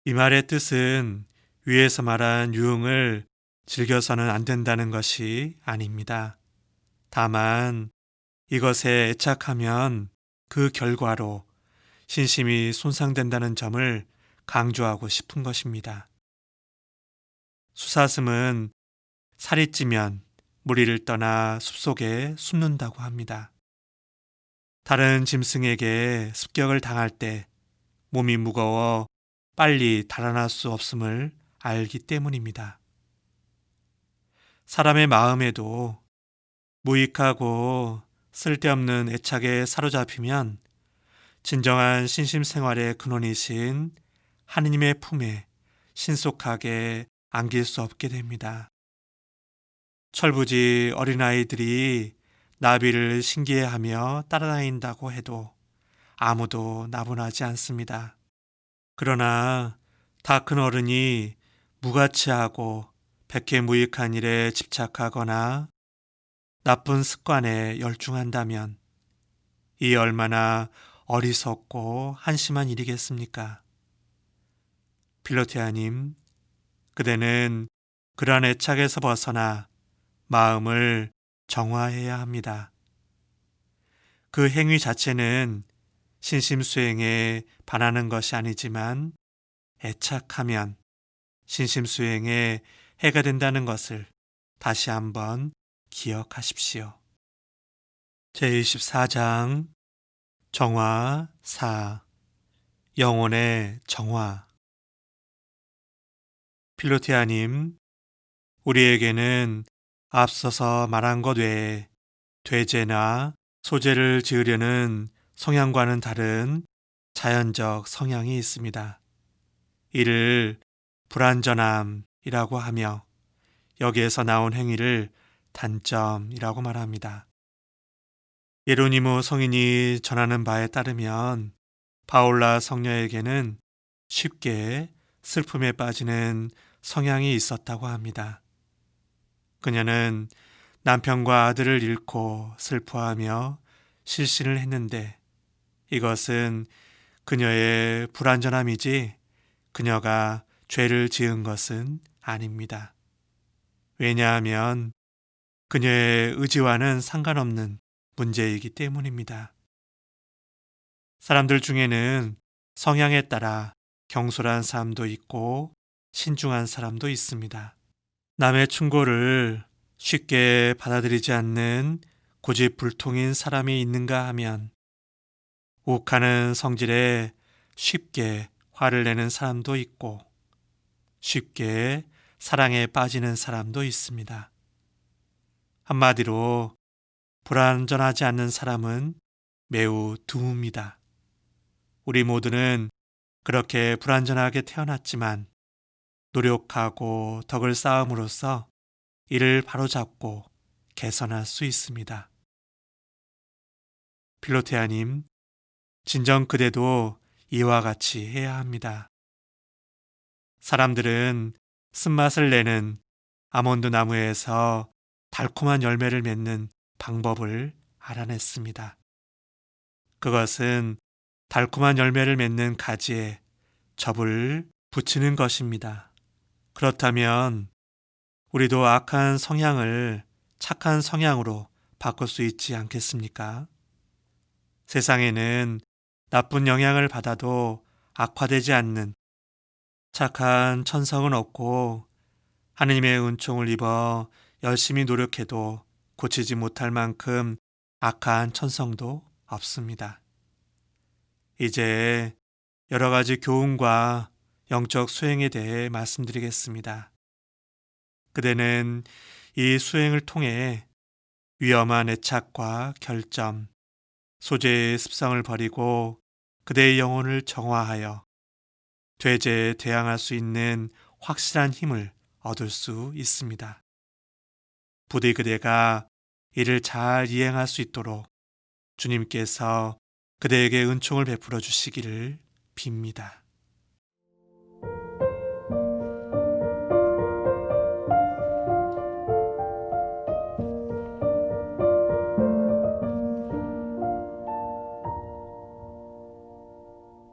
이 말의 뜻은 위에서 말한 유흥을 즐겨서는 안 된다는 것이 아닙니다. 다만 이것에 애착하면 그 결과로 신심이 손상된다는 점을 강조하고 싶은 것입니다. 수사슴은 살이 찌면 무리를 떠나 숲속에 숨는다고 합니다. 다른 짐승에게 습격을 당할 때 몸이 무거워 빨리 달아날 수 없음을 알기 때문입니다. 사람의 마음에도 무익하고 쓸데없는 애착에 사로잡히면 진정한 신심생활의 근원이신 하느님의 품에 신속하게 안길 수 없게 됩니다. 철부지 어린아이들이 나비를 신기해하며 따라다닌다고 해도 아무도 나분하지 않습니다. 그러나 다 큰 어른이 무가치하고 백해무익한 일에 집착하거나 나쁜 습관에 열중한다면 이 얼마나 어리석고 한심한 일이겠습니까? 필로테아님, 그대는 그러한 애착에서 벗어나 마음을 정화해야 합니다. 그 행위 자체는 신심수행에 반하는 것이 아니지만 애착하면 신심수행에 해가 된다는 것을 다시 한번 기억하십시오. 제24장 정화 4 영혼의 정화. 필로티아님, 우리에게는 앞서서 말한 것 외에 되제나 소재를 지으려는 성향과는 다른 자연적 성향이 있습니다. 이를 불완전함이라고 하며 여기에서 나온 행위를 단점이라고 말합니다. 예로니모 성인이 전하는 바에 따르면 바울라 성녀에게는 쉽게 슬픔에 빠지는 성향이 있었다고 합니다. 그녀는 남편과 아들을 잃고 슬퍼하며 실신을 했는데 이것은 그녀의 불완전함이지 그녀가 죄를 지은 것은 아닙니다. 왜냐하면 그녀의 의지와는 상관없는 문제이기 때문입니다. 사람들 중에는 성향에 따라 경솔한 사람도 있고 신중한 사람도 있습니다. 남의 충고를 쉽게 받아들이지 않는 고집불통인 사람이 있는가 하면 욱하는 성질에 쉽게 화를 내는 사람도 있고 쉽게 사랑에 빠지는 사람도 있습니다. 한마디로 불완전하지 않는 사람은 매우 드뭅니다. 우리 모두는 그렇게 불완전하게 태어났지만 노력하고 덕을 쌓음으로써 이를 바로잡고 개선할 수 있습니다. 필로테아님, 진정 그대도 이와 같이 해야 합니다. 사람들은 쓴맛을 내는 아몬드 나무에서 달콤한 열매를 맺는 방법을 알아냈습니다. 그것은 달콤한 열매를 맺는 가지에 접을 붙이는 것입니다. 그렇다면 우리도 악한 성향을 착한 성향으로 바꿀 수 있지 않겠습니까? 세상에는 나쁜 영향을 받아도 악화되지 않는 착한 천성은 없고 하느님의 은총을 입어 열심히 노력해도 고치지 못할 만큼 악한 천성도 없습니다. 이제 여러 가지 교훈과 영적 수행에 대해 말씀드리겠습니다. 그대는 이 수행을 통해 위험한 애착과 결점, 소재의 습성을 버리고 그대의 영혼을 정화하여 되제에 대항할 수 있는 확실한 힘을 얻을 수 있습니다. 부디 그대가 이를 잘 이행할 수 있도록 주님께서 그대에게 은총을 베풀어 주시기를 빕니다.